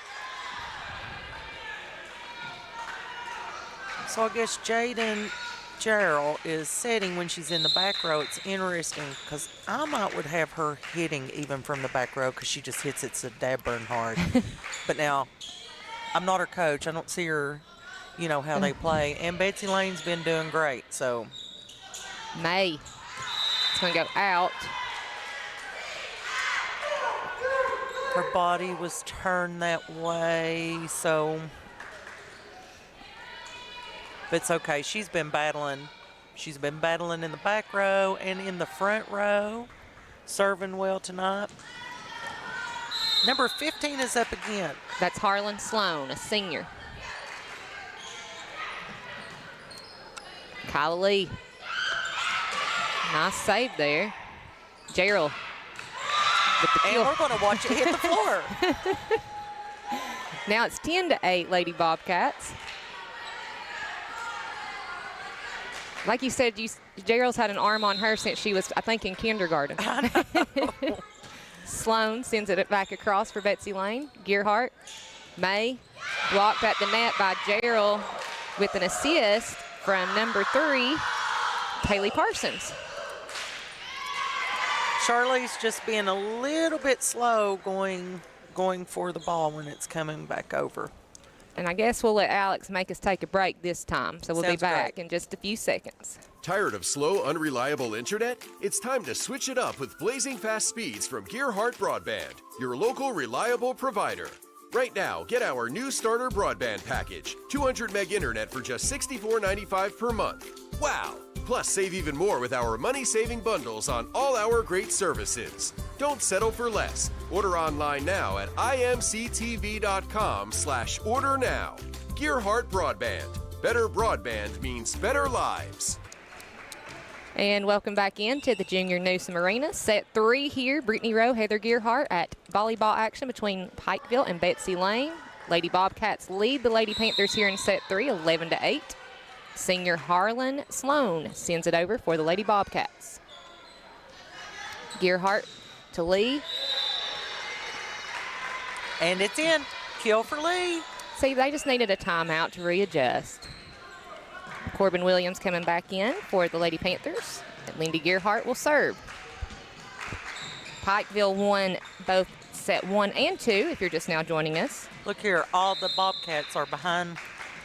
So I guess Jaden Gerald is setting when she's in the back row. It's interesting because I would have her hitting even from the back row because she just hits it so dab burn hard. But now, I'm not her coach. I don't see her, you know, how they play. And Betsy Layne's been doing great, so. May. It's going to go out. Her body was turned that way, so. But it's okay. She's been battling. She's been battling in the back row and in the front row. Serving well tonight. Number 15 is up again. That's Harlan Sloan, a senior. Kyla Lee. Nice save there. Gerald with the kill. And we're going to watch it hit the floor. Now it's 10-8, Lady Bobcats. Like you said, Gerald's had an arm on her since she was, I think, in kindergarten. I know. Sloan sends it back across for Betsy Layne. Gearheart, May, blocked at the net by Gerald with an assist from number 3, Haley Parsons. Charlie's just being a little bit slow going for the ball when it's coming back over. And I guess we'll let Alex make us take a break this time, so we'll be Sounds back great. in just a few seconds. Tired of slow, unreliable internet? It's time to switch it up with blazing fast speeds from Gearheart Broadband, your local reliable provider. Right now, get our new starter broadband package, 200 meg internet for just $64.95 per month. Wow! Plus, save even more with our money-saving bundles on all our great services. Don't settle for less. Order online now at imctv.com/order now. Gearheart Broadband. Better broadband means better lives. And welcome back into the Junior Newsom Arena. Set 3 here. Brittany Rowe, Heather Gearheart at volleyball action between Pikeville and Betsy Layne. Lady Bobcats lead the Lady Panthers here in set 3, 11-8. Senior Harlan Sloan sends it over for the Lady Bobcats. Gearheart to Lee. And it's in. Kill for Lee. See, they just needed a timeout to readjust. Corbin Williams coming back in for the Lady Panthers. And Lindy Gearheart will serve. Pikeville won both set 1 and 2, if you're just now joining us. Look here, all the Bobcats are behind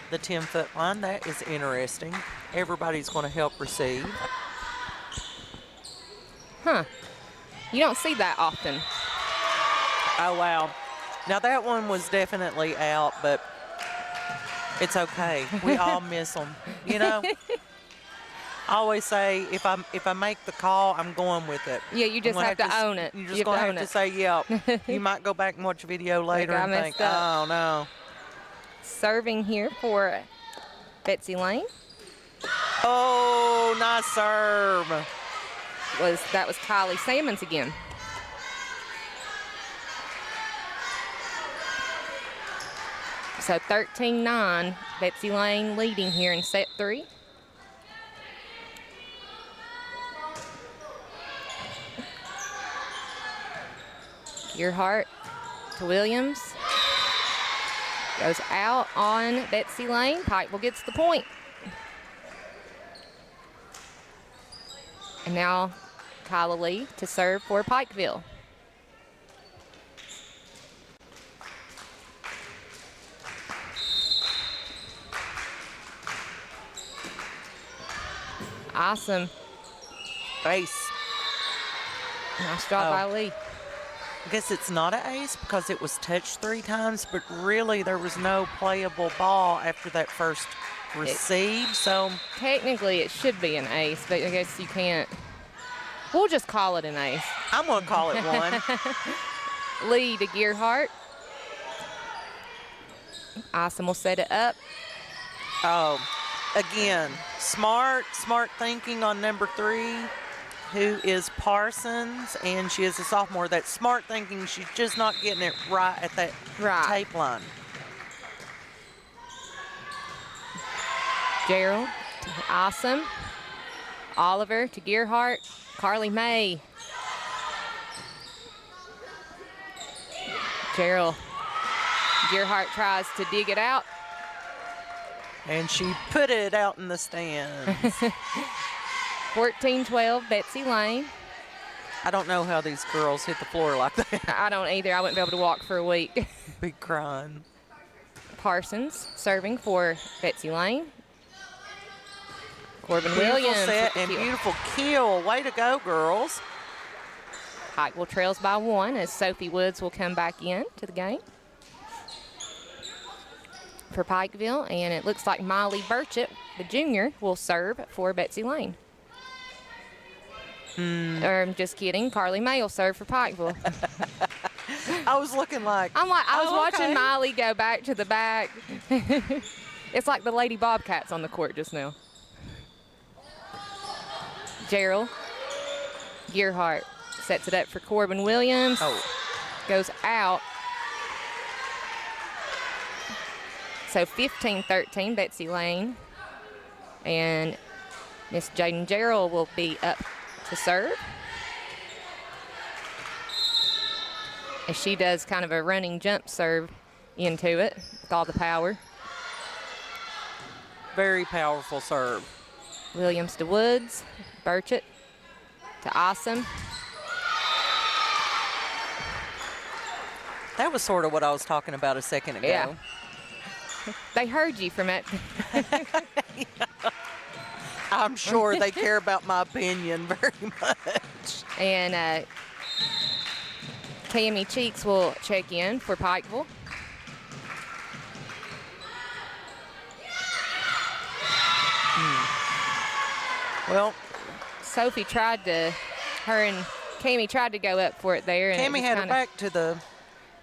the 10-foot line. That is interesting. Everybody's going to help receive. Huh. You don't see that often. Oh, wow. Now, that one was definitely out, but it's okay. We all miss them. You know, I always say if I make the call, I'm going with it. Yeah, you just have to own it. You're just going to have to say, yep. You might go back and watch a video later and think, oh, no. Serving here for Betsy Layne. Oh, nice serve. That was Kylie Salmons again. So 13-9, Betsy Layne leading here in set 3. Gearheart to Williams. Goes out on Betsy Layne. Pikeville gets the point. And now Kyla Lee to serve for Pikeville. Awesome. Ace. Nice job by Lee. I guess it's not an ace because it was touched 3 times, but really there was no playable ball after that first receive. So technically it should be an ace, but I guess you can't. We'll just call it an ace. I'm going to call it one. Lee to Gearheart. Awesome will set it up. Oh, again, smart thinking on number 3, who is Parsons, and she is a sophomore. That smart thinking, she's just not getting it right at that tape line. Gerald to Awesome. Oliver to Gearheart. Carly May. Gerald. Gearheart tries to dig it out. And she put it out in the stands. 14-12, Betsy Layne. I don't know how these girls hit the floor like that. I don't either. I wouldn't be able to walk for a week. Be crying. Parsons serving for Betsy Layne. Corbin Beautiful Williams. set and beautiful kill. Way to go, girls. Pikeville trails by 1 as Sophie Woods will come back in to the game for Pikeville. And it looks like Miley Burchett, the junior, will serve for Betsy Layne. I'm just kidding. Carly May will serve for Pikeville. I was looking like. I was watching Miley go back to the back. It's like the Lady Bobcats on the court just now. Gerald Gearheart sets it up for Corbin Williams. Goes out. So 15-13, Betsy Layne. And Miss Jaden Gerald will be up to serve. as she does kind of a running jump serve into it with all the power. Very powerful serve. Williams to Woods, Burchett to Awesome. That was sort of what I was talking about a second ago. Yeah. They heard you from it. I'm sure they care about my opinion very much. And Cammy Cheeks will check in for Pikeville. Well, Sophie tried to, her and Cammy tried to go up for it there. And Cammy had her back to the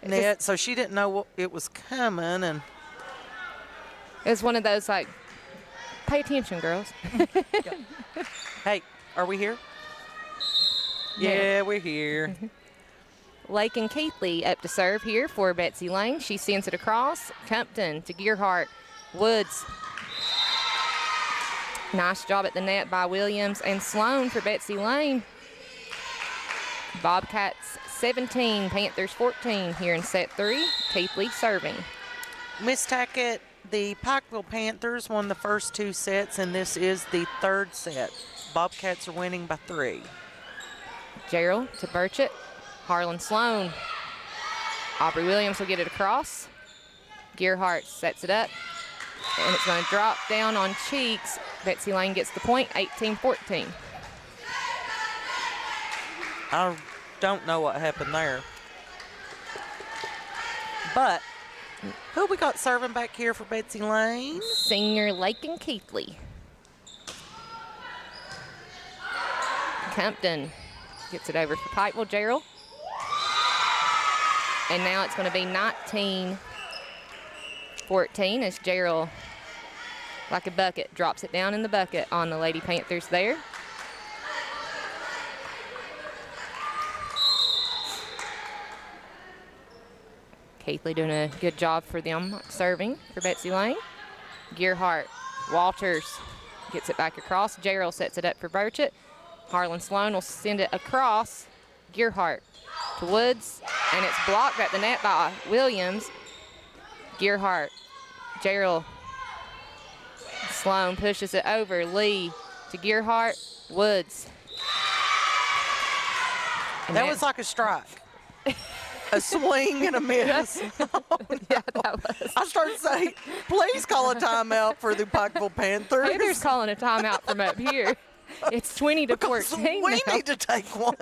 net, so she didn't know it was coming. And it was one of those, like, pay attention, girls. Hey, are we here? Yeah, we're here. Layne Keithley up to serve here for Betsy Layne. She sends it across. Compton to Gearheart. Woods. Nice job at the net by Williams and Sloan for Betsy Layne. Bobcats 17, Panthers 14 here in set 3. Keithley serving. Miss Tackett, the Pikeville Panthers won the first 2 sets, and this is the 3rd set. Bobcats are winning by 3. Gerald to Burchett. Harlan Sloan. Aubrey Williams will get it across. Gearheart sets it up. And it's going to drop down on Cheeks. Betsy Layne gets the point, 18-14. I don't know what happened there. But who we got serving back here for Betsy Layne? Senior Layne Keithley. Compton gets it over for Pikeville. Gerald. And now it's going to be 19-14 as Gerald, like a bucket, drops it down in the bucket on the Lady Panthers there. Keithley doing a good job for them serving for Betsy Layne. Gearheart, Walters gets it back across. Gerald sets it up for Burchett. Harlan Sloan will send it across. Gearheart to Woods, and it's blocked at the net by Williams. Gearheart, Gerald, Sloan pushes it over. Lee to Gearheart, Woods. And That was like a strike. A swing and a miss. Yeah, that was. I started to say, please call a timeout for the Pikeville Panthers. Panthers calling a timeout from up here. It's 20-14 We now. need to take one.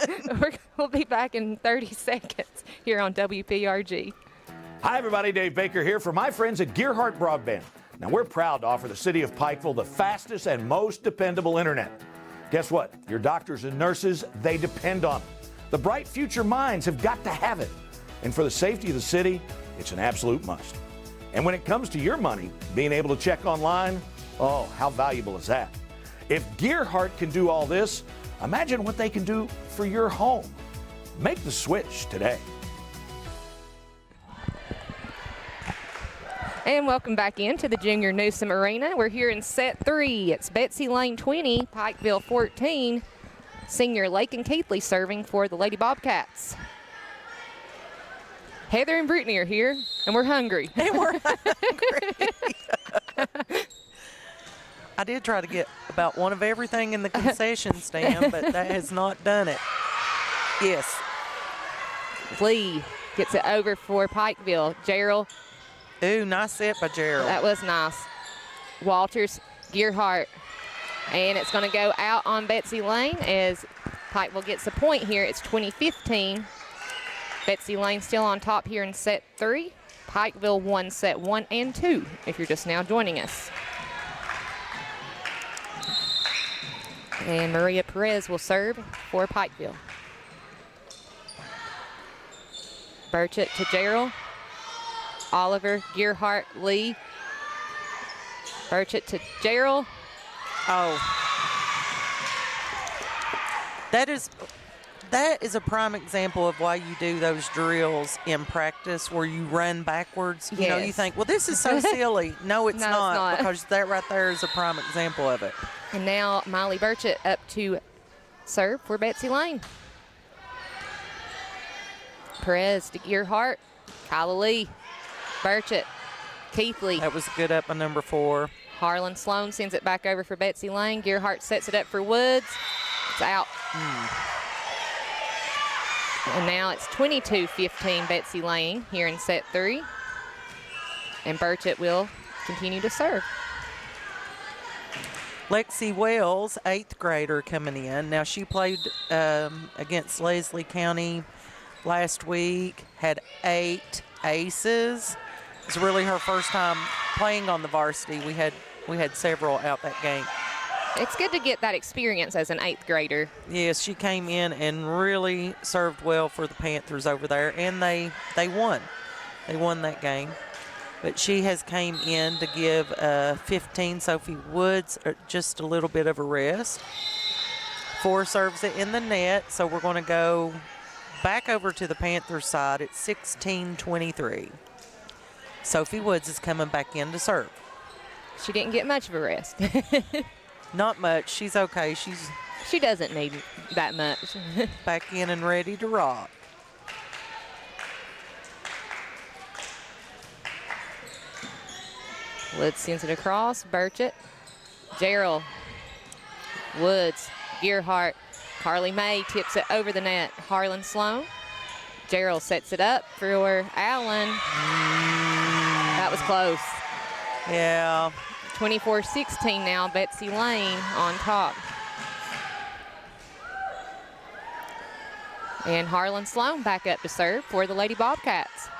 We'll be back in 30 seconds here on WPRG. Hi, everybody. Dave Baker here for my friends at Gearheart Broadband. Now, we're proud to offer the city of Pikeville the fastest and most dependable internet. Guess what? Your doctors and nurses, they depend on it. The bright future minds have got to have it. And for the safety of the city, it's an absolute must. And when it comes to your money, being able to check online, oh, how valuable is that? If Gearheart can do all this, imagine what they can do for your home. Make the switch today. And welcome back into the Junior Newsom Arena. We're here in set 3. It's Betsy Layne 20, Pikeville 14. Senior Layne Keithley serving for the Lady Bobcats. Heather and Brittany are here, and we're hungry. And we're hungry. I did try to get about one of everything in the concession stand, but that has not done it. Yes. Lee gets it over for Pikeville. Gerald. Ooh, nice set by Gerald. That was nice. Walters, Gearheart. And it's going to go out on Betsy Layne as Pikeville gets a point here. It's 20-15. Betsy Layne still on top here in set 3. Pikeville won set 1 and 2, if you're just now joining us. And Maria Perez will serve for Pikeville. Burchett to Gerald. Oliver, Gearheart, Lee. Burchett to Gerald. Oh. That is a prime example of why you do those drills in practice where you run backwards. You know, you think, well, this is so silly. No, it's not, because that right there is a prime example of it. And now Miley Burchett up to serve for Betsy Layne. Perez to Gearheart. Kyla Lee. Burchett. Keithley. That was good up by number 4. Harlan Sloan sends it back over for Betsy Layne. Gearheart sets it up for Woods. It's out. And now it's 22-15 Betsy Layne here in set 3. And Burchett will continue to serve. Lexi Wells, 8th grader, coming in. Now, she played against Leslie County last week, had 8 aces. It's really her first time playing on the varsity. We had several out that game. It's good to get that experience as an 8th grader. Yes, she came in and really served well for the Panthers over there, and they won. They won that game. But she has came in to give 15 Sophie Woods just a little bit of a rest. 4 serves it in the net, so we're going to go back over to the Panthers side at 16-23. Sophie Woods is coming back in to serve. She didn't get much of a rest. Not much. She's okay. She doesn't need that much. Back in and ready to rock. Woods sends it across. Burchett. Gerald. Woods. Gearheart. Carly May tips it over the net. Harlan Sloan. Gerald sets it up for Allen. That was close. Yeah. 24-16 now. Betsy Layne on top. And Harlan Sloan back up to serve for the Lady Bobcats.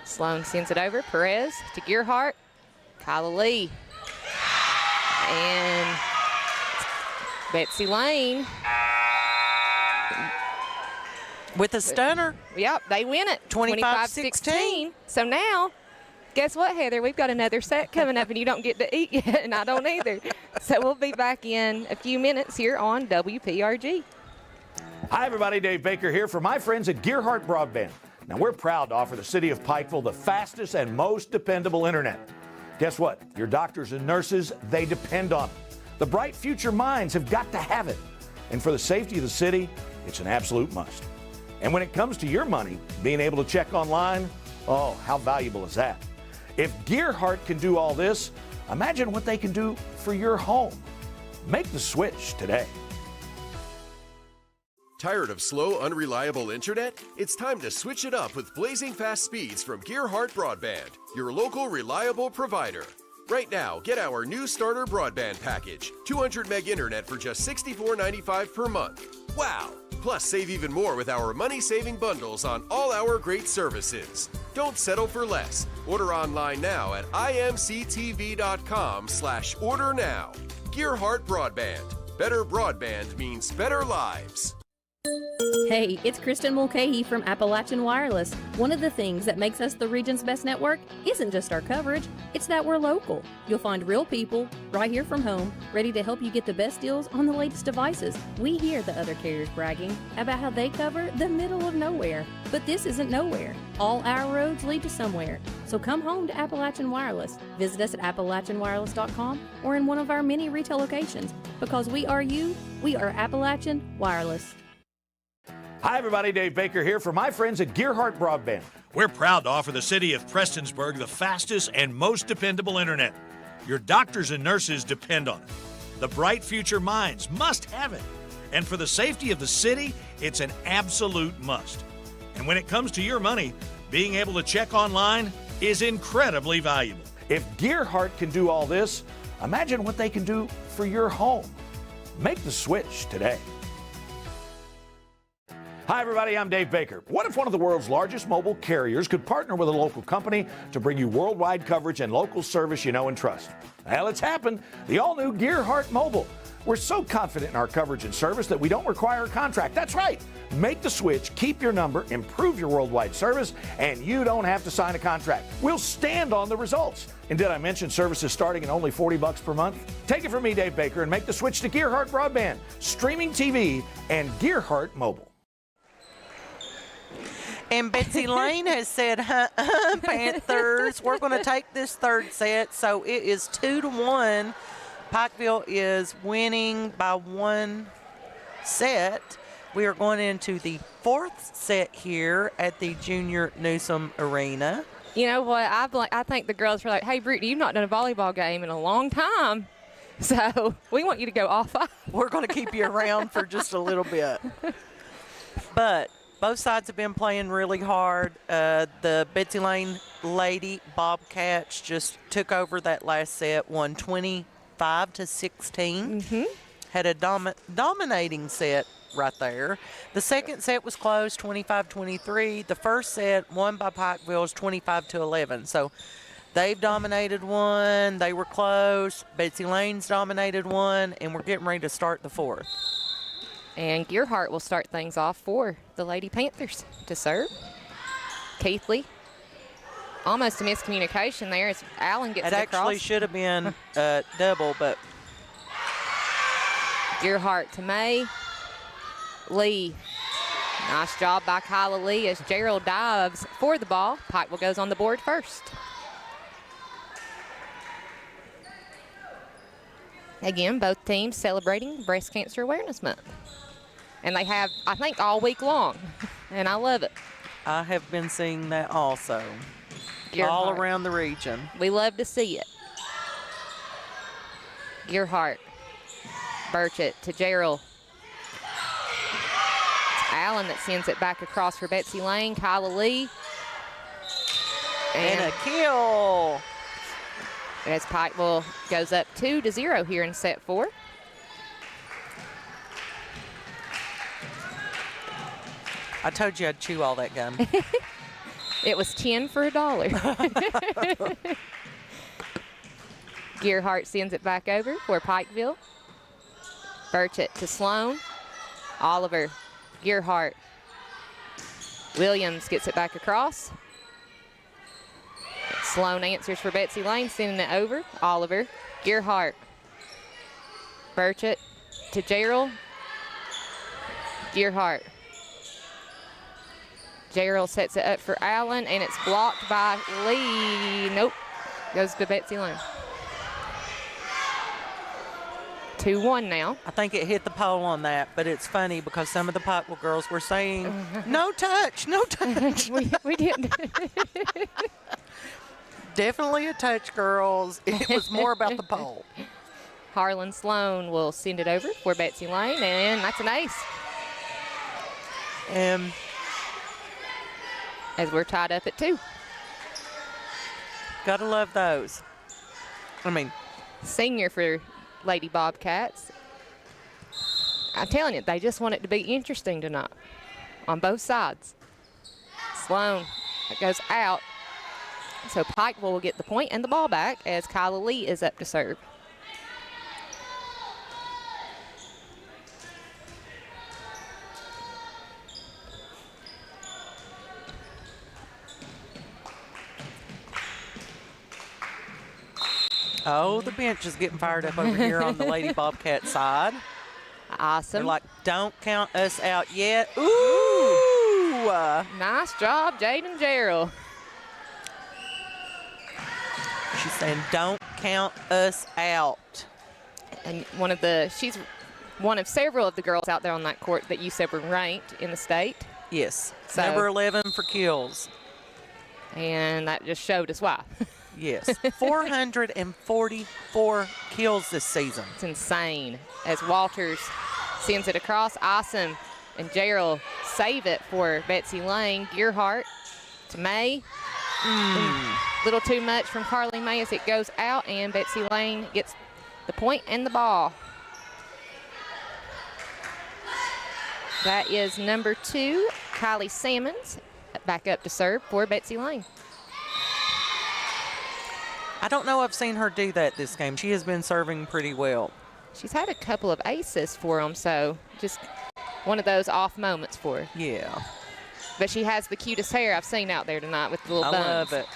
Sloan sends it over. Perez to Gearheart. Kyla Lee. And Betsy Layne. With a stunner. Yep, they win it. 25-16. So now, guess what, Heather? We've got another set coming up, and you don't get to eat yet, and I don't either. So we'll be back in a few minutes here on WPRG. Hi, everybody. Dave Baker here for my friends at Gearheart Broadband. Now, we're proud to offer the city of Pikeville the fastest and most dependable internet. Guess what? Your doctors and nurses, they depend on it. The bright future minds have got to have it. And for the safety of the city, it's an absolute must. And when it comes to your money, being able to check online, oh, how valuable is that? If Gearheart can do all this, imagine what they can do for your home. Make the switch today. Tired of slow, unreliable internet? It's time to switch it up with blazing fast speeds from Gearheart Broadband, your local reliable provider. Right now, get our new starter broadband package, 200 meg internet for just $64.95 per month. Wow! Plus, save even more with our money-saving bundles on all our great services. Don't settle for less. Order online now at imctv.com/order now. Gearheart Broadband. Better broadband means better lives. Hey, it's Kristen Mulcahy from Appalachian Wireless. One of the things that makes us the region's best network isn't just our coverage, it's that we're local. You'll find real people right here from home, ready to help you get the best deals on the latest devices. We hear the other carriers bragging about how they cover the middle of nowhere, but this isn't nowhere. All our roads lead to somewhere. So come home to Appalachian Wireless. Visit us at AppalachianWireless.com or in one of our many retail locations. Because we are you, we are Appalachian Wireless. Hi, everybody. Dave Baker here for my friends at Gearheart Broadband. We're proud to offer the city of Prestonsburg the fastest and most dependable internet. Your doctors and nurses depend on it. The bright future minds must have it. And for the safety of the city, it's an absolute must. And when it comes to your money, being able to check online is incredibly valuable. If Gearheart can do all this, imagine what they can do for your home. Make the switch today. Hi, everybody. I'm Dave Baker. What if one of the world's largest mobile carriers could partner with a local company to bring you worldwide coverage and local service you know and trust? Well, it's happened. The all-new Gearheart Mobile. We're so confident in our coverage and service that we don't require a contract. That's right. Make the switch, keep your number, improve your worldwide service, and you don't have to sign a contract. We'll stand on the results. And did I mention services starting at only $40 per month? Take it from me, Dave Baker, and make the switch to Gearheart Broadband, streaming TV, and Gearheart Mobile. And Betsy Layne has said, Panthers, we're going to take this third set. So it is 2-1 Pikeville is winning by 1 set. We are going into the 4th set here at the Junior Newsom Arena. You know what? I think the girls were like, hey, Brittany, you've not done a volleyball game in a long time. So we want you to go off. We're going to keep you around for just a little bit. But both sides have been playing really hard. The Betsy Layne Lady Bobcats just took over that last set, won 25-16. Had a dominating set right there. The second set was close, 25-23. The first set, won by Pikeville, is 25-11. So they've dominated one. They were close. Betsy Layne's dominated one, and we're getting ready to start the 4th. And Gearheart will start things off for the Lady Panthers to serve. Keithley, almost a miscommunication there as Allen gets it across. It actually should have been double, but Gearheart to May. Lee. Nice job by Kyla Lee as Gerald dives for the ball. Pikeville goes on the board first. Again, both teams celebrating Breast Cancer Awareness Month. And they have, I think, all week long. And I love it. I have been seeing that also. Gearheart. All around the region. We love to see it. Gearheart. Burchett to Gerald. Allen that sends it back across for Betsy Layne. Kyla Lee. And a kill. As Pikeville goes up 2-0 here in set 4. I told you I'd chew all that gum. It was 10 for $1. Gearheart sends it back over for Pikeville. Burchett to Sloan. Oliver. Gearheart. Williams gets it back across. Sloan answers for Betsy Layne, sending it over. Oliver. Gearheart. Burchett to Gerald. Gearheart. Gerald sets it up for Allen, and it's blocked by Lee. Nope. Goes to Betsy Layne. 2-1 now. I think it hit the pole on that, but it's funny because some of the Pikeville girls were saying, no touch, no touch. we didn't. Definitely a touch, girls. It was more about the pole. Harlan Sloan will send it over for Betsy Layne, and that's an ace. As we're tied up at 2. Gotta love those. I mean, senior for Lady Bobcats. I'm telling you, they just want it to be interesting tonight on both sides. Sloan, it goes out. So Pikeville will get the point and the ball back as Kyla Lee is up to serve. Oh, the bench is getting fired up over here on the Lady Bobcat side. Awesome. They're like, don't count us out yet. Ooh! Nice job, Jaden Gerald. She's saying, don't count us out. And she's one of several of the girls out there on that court that you said were ranked in the state. Yes. So, number 11 for kills. And that just showed us why. Yes. 444 kills this season. It's insane. As Walters sends it across, Awesome and Gerald save it for Betsy Layne. Gearheart to May. Little too much from Carly May as it goes out, and Betsy Layne gets the point and the ball. That is number 2, Kylie Sammons, back up to serve for Betsy Layne. I don't know I've seen her do that this game. She has been serving pretty well. She's had a couple of aces for them, so just one of those off moments for her. Yeah. But she has the cutest hair I've seen out there tonight with the little buns. I love it.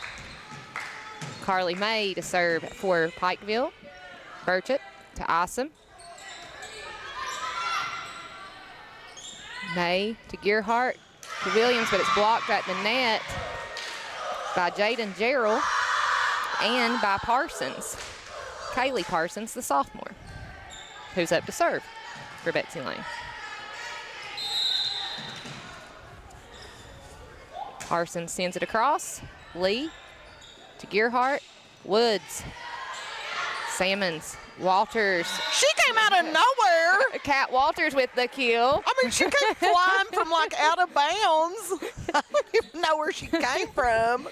Carly May to serve for Pikeville. Burchett to Awesome. May to Gearheart to Williams, but it's blocked at the net by Jaden Gerald and by Parsons. Kaylee Parsons, the sophomore, who's up to serve for Betsy Layne. Parsons sends it across. Lee to Gearheart. Woods. Salmons. Walters. She came out of nowhere. Kat Walters with the kill. I mean, she came flying from like out of bounds. I don't even know where she came from.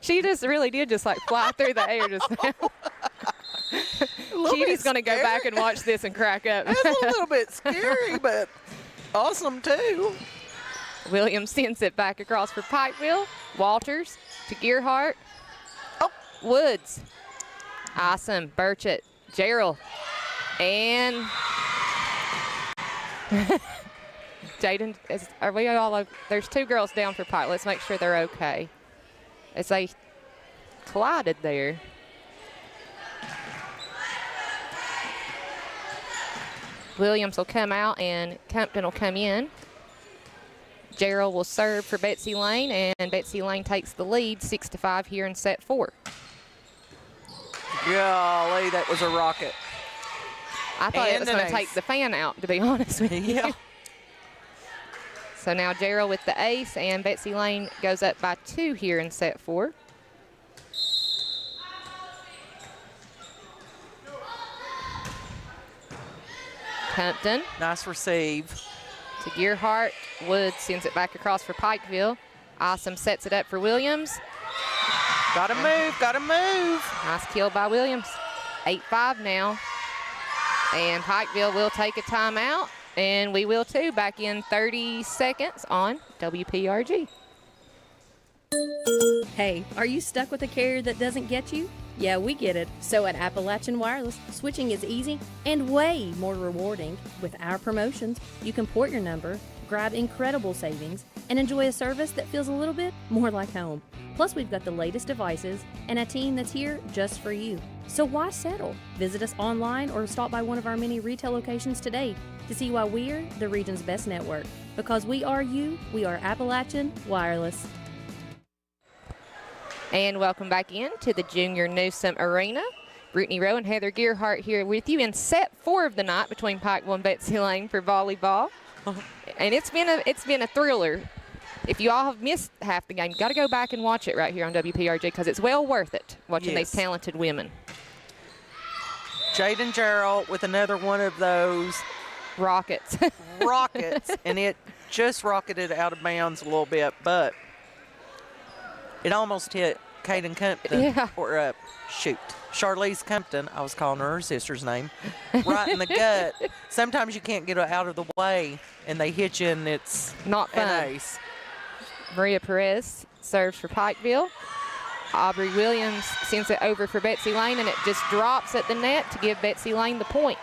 She just really did just like fly through the air just now. Kitty's going to go back and watch this and crack up. That's a little bit scary, but awesome too. Williams sends it back across for Pikeville. Walters to Gearheart. Oh, Woods. Awesome. Burchett. Gerald. And Jaden, are we all, there's 2 girls down for Pike. Let's make sure they're okay. As they collided there. Williams will come out and Compton will come in. Gerald will serve for Betsy Layne, and Betsy Layne takes the lead 6-5 here in set 4. Golly, that was a rocket. I thought it was going to take the fan out, to be honest with you. Yeah. So now Gerald with the ace, and Betsy Layne goes up by 2 here in set 4. Compton. Nice receive. To Gearheart. Woods sends it back across for Pikeville. Awesome sets it up for Williams. Gotta move, gotta move. Nice kill by Williams. 8-5 now. And Pikeville will take a timeout, and we will too. Back in 30 seconds on WPRG. Hey, are you stuck with a carrier that doesn't get you? Yeah, we get it. So at Appalachian Wireless, switching is easy and way more rewarding. With our promotions, you can port your number, grab incredible savings, and enjoy a service that feels a little bit more like home. Plus, we've got the latest devices and a team that's here just for you. So why settle? Visit us online or stop by one of our many retail locations today to see why we're the region's best network. Because we are you, we are Appalachian Wireless. And welcome back in to the Junior Newsom Arena. Brittany Rowe and Heather Gearheart here with you in set 4 of the night between Pikeville and Betsy Layne for volleyball. And it's been a thriller. If you all have missed half the game, you've got to go back and watch it right here on WPRG because it's well worth it watching these talented women. Jaden Gerald with another one of those rockets. And it just rocketed out of bounds a little bit, but it almost hit Caden Compton, or Charlize Compton. I was calling her sister's name, right in the gut. Sometimes you can't get out of the way, and they hit you, and it's not fun. An ace. Maria Perez serves for Pikeville. Aubrey Williams sends it over for Betsy Layne, and it just drops at the net to give Betsy Layne the point.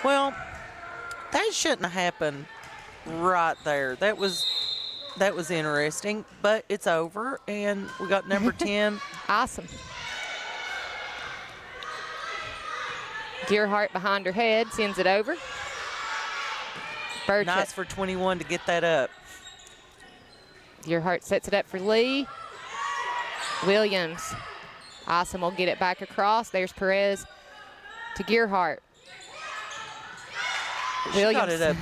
Well, that shouldn't have happened right there. That was interesting, but it's over, and we got number 10. Awesome. Gearheart behind her head sends it over. Burchett. Nice for 21 to get that up. Gearheart sets it up for Lee. Williams. Awesome will get it back across. There's Perez to Gearheart. Williams. Got it up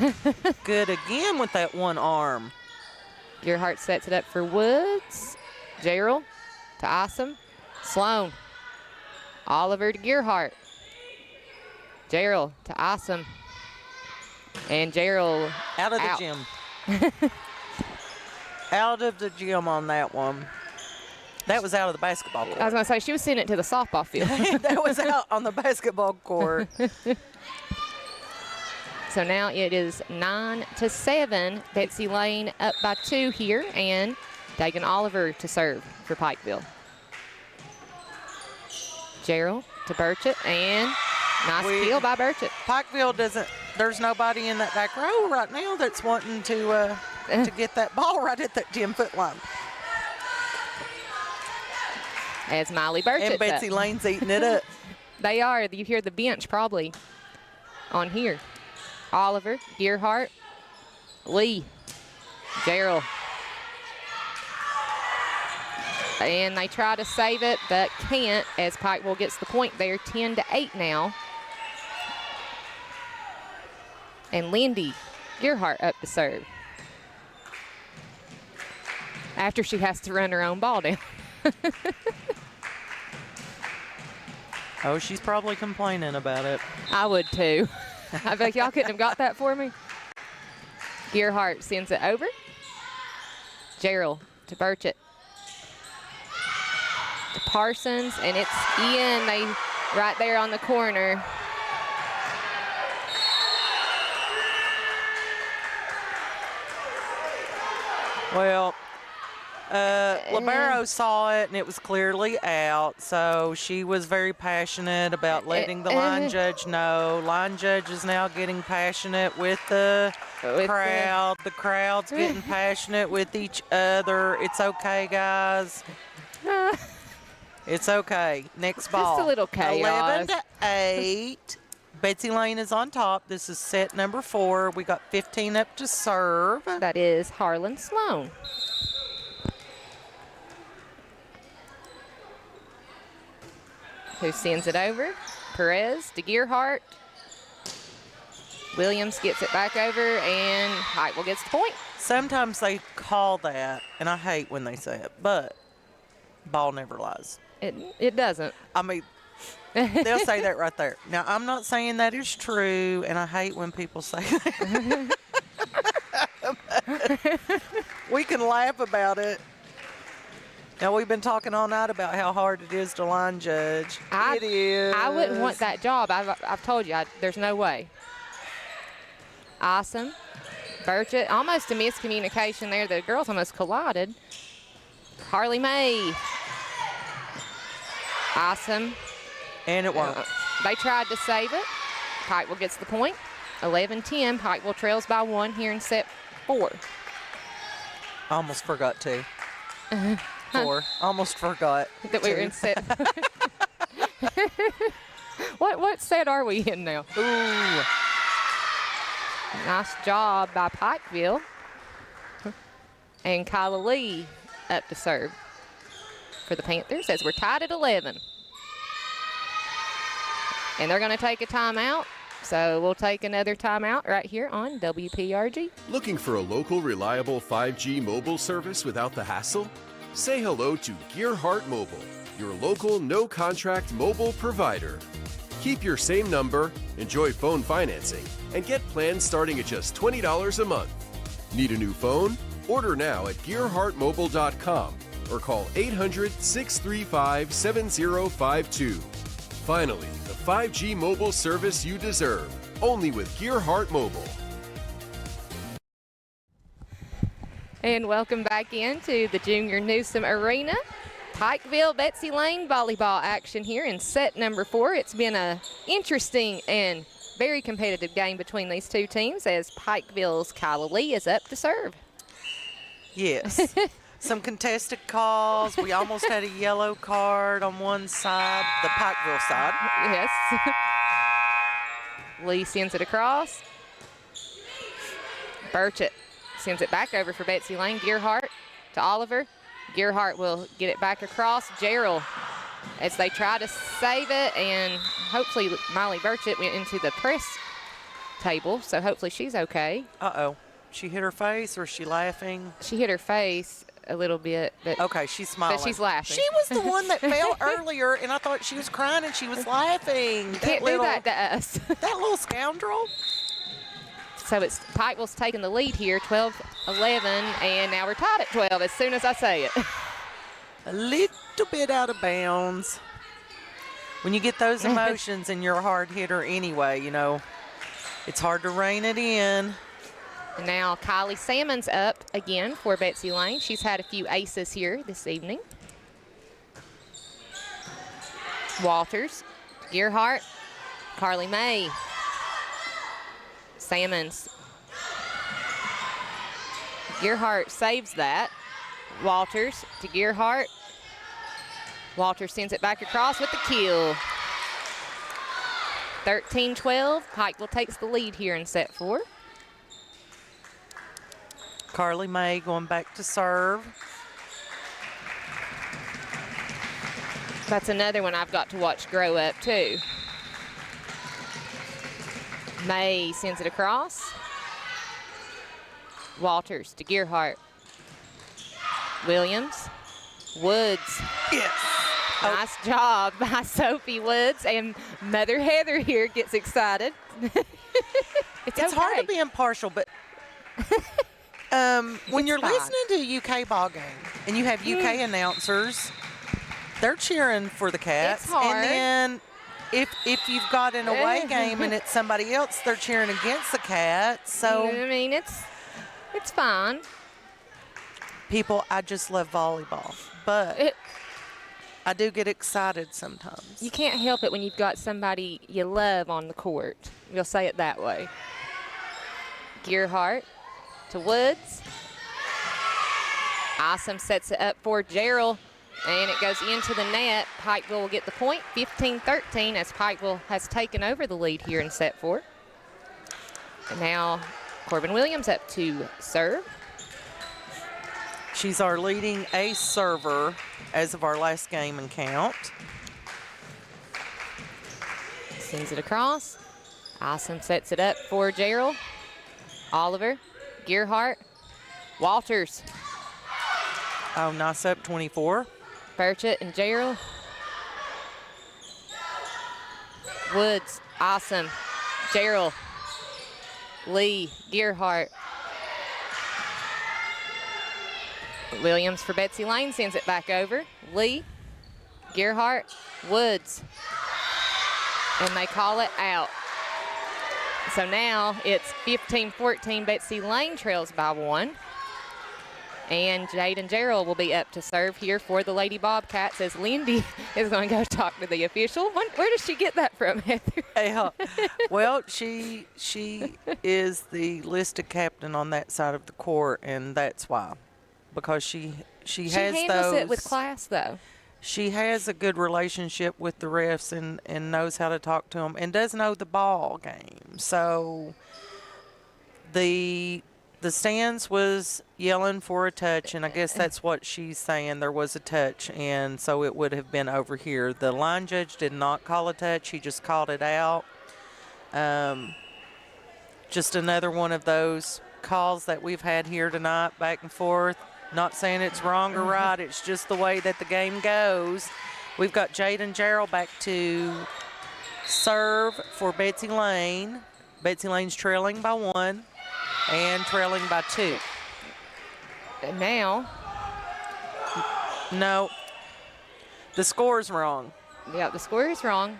good again with that one arm. Gearheart sets it up for Woods. Gerald to Awesome. Sloan. Oliver to Gearheart. Gerald to Awesome. And Gerald out of the gym. Out of the gym on that one. That was out of the basketball court. I was going to say, she was sending it to the softball field. That was out on the basketball court. So now it is 9-7. Betsy Layne up by 2 here, and Dagan Oliver to serve for Pikeville. Gerald to Burchett, and nice kill by Burchett. Pikeville doesn't. There's nobody in that back row right now that's wanting to get that ball right at that 10-foot line. As Miley Burchett's and Betsy up. Layne's eating it up. They are. You hear the bench probably on here. Oliver, Gearheart, Lee. Gerald. And they try to save it, but can't, as Pikeville gets the point there, 10-8 now. And Lindy Gearheart up to serve, after she has to run her own ball down. Oh, she's probably complaining about it. I would too. I bet y'all couldn't have got that for me. Gearheart sends it over. Gerald to Burchett. To Parsons, and it's in. They right there on the corner. Well, Libero saw it, and it was clearly out, so she was very passionate about letting the line judge know. Line judge is now getting passionate with the crowd. The crowd's getting passionate with each other. It's okay, guys. It's okay. Next ball. Just a little chaos. 11-8. Betsy Layne is on top. This is set number 4. We got 15 up to serve. That is Harlan Sloan. Who sends it over? Perez to Gearheart. Williams gets it back over, and Pikeville gets the point. Sometimes they call that, and I hate when they say it, but ball never lies. It doesn't. I mean, they'll say that right there. Now, I'm not saying that is true, and I hate when people say that. We can laugh about it. Now, we've been talking all night about how hard it is to line judge. It is. I wouldn't want that job. I've told you, there's no way. Awesome. Burchett, almost a miscommunication there. The girls almost collided. Harley May. Awesome. And it worked. They tried to save it. Pikeville gets the point. 11-10. Pikeville trails by 1 here in set 4. Almost forgot to. 4. Almost forgot. That we were in set. What set are we in now? Ooh. Nice job by Pikeville. And Kyla Lee up to serve for the Panthers as we're tied at 11. And they're going to take a timeout. So we'll take another timeout right here on WPRG. Looking for a local, reliable 5G mobile service without the hassle? Say hello to Gearheart Mobile, your local no-contract mobile provider. Keep your same number, enjoy phone financing, and get plans starting at just $20 a month. Need a new phone? Order now at gearheartmobile.com or call 800-635-7052. Finally, the 5G mobile service you deserve, only with Gearheart Mobile. And welcome back into the Junior Newsom Arena. Pikeville, Betsy Layne volleyball action here in set number 4. It's been an interesting and very competitive game between these two teams as Pikeville's Kyla Lee is up to serve. Yes. Some contested calls. We almost had a yellow card on one side, the Pikeville side. Yes. Lee sends it across. Burchett sends it back over for Betsy Layne. Gearheart to Oliver. Gearheart will get it back across. Gerald as they try to save it, and hopefully Molly Burchett went into the press table, so hopefully she's okay. Uh-oh. She hit her face, or is she laughing? She hit her face a little bit. But okay, she's smiling. But she's laughing. She was the one that fell earlier, and I thought she was crying, and she was laughing. Can't do that to us. That little scoundrel. So it's Pikeville's taking the lead here, 12-11, and now we're tied at 12 as soon as I say it. A little bit out of bounds. When you get those emotions and you're a hard hitter anyway, you know, it's hard to rein it in. Now Kylie Salmon's up again for Betsy Layne. She's had a few aces here this evening. Walters, Gearheart, Carly May. Salmons. Gearheart saves that. Walters to Gearheart. Walters sends it back across with the kill. 13-12. Pikeville takes the lead here in set 4. Carly May going back to serve. That's another one I've got to watch grow up, too. May sends it across. Walters to Gearheart. Williams. Woods. Yes. Nice job by Sophie Woods. And Mother Heather here gets excited. It's hard to be impartial, but when you're fine. listening to a UK ball game and you have UK announcers, they're cheering for the Cats. It's hard. And then if you've got an away game and it's somebody else, they're cheering against the Cats. So I mean, it's fine. people, I just love volleyball, but I do get excited sometimes. You can't help it when you've got somebody you love on the court. We'll say it that way. Gearheart to Woods. Awesome sets it up for Gerald, and it goes into the net. Pikeville will get the point, 15-13, as Pikeville has taken over the lead here in set 4. And now Corbin Williams up to serve. She's our leading ace server as of our last game and count. Sends it across. Awesome sets it up for Gerald. Oliver, Gearheart, Walters. Oh, nice up 24. Burchett and Gerald. Woods, awesome. Gerald, Lee, Gearheart. Williams for Betsy Layne sends it back over. Lee, Gearheart, Woods. And they call it out. So now it's 15-14. Betsy Layne trails by 1. And Jaden Gerald will be up to serve here for the Lady Bobcats as Lindy is going to go talk to the official. Where does she get that from, Heather? Well, she is the listed captain on that side of the court, and that's why. Because she has handles those. it with class, though. She has a good relationship with the refs and knows how to talk to them and does know the ball game. So the stands was yelling for a touch, and I guess that's what she's saying. There was a touch, and so it would have been over here. The line judge did not call a touch. He just called it out. Just another one of those calls that we've had here tonight, back and forth. Not saying it's wrong or right. It's just the way that the game goes. We've got Jaden Gerald back to serve for Betsy Layne. Betsy Layne's trailing by 1 and trailing by 2. And now. No, the score's wrong. Yeah, the score is wrong.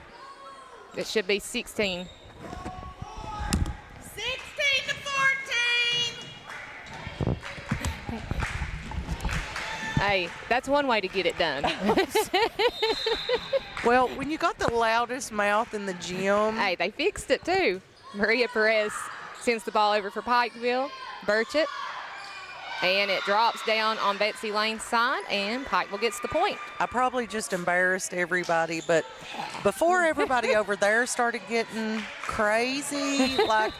It should be 16. 16-14. Hey, that's one way to get it done. Well, when you got the loudest mouth in the gym. Hey, they fixed it too. Maria Perez sends the ball over for Pikeville. Burchett. And it drops down on Betsy Layne's side, and Pikeville gets the point. I probably just embarrassed everybody, but before everybody over there started getting crazy, like,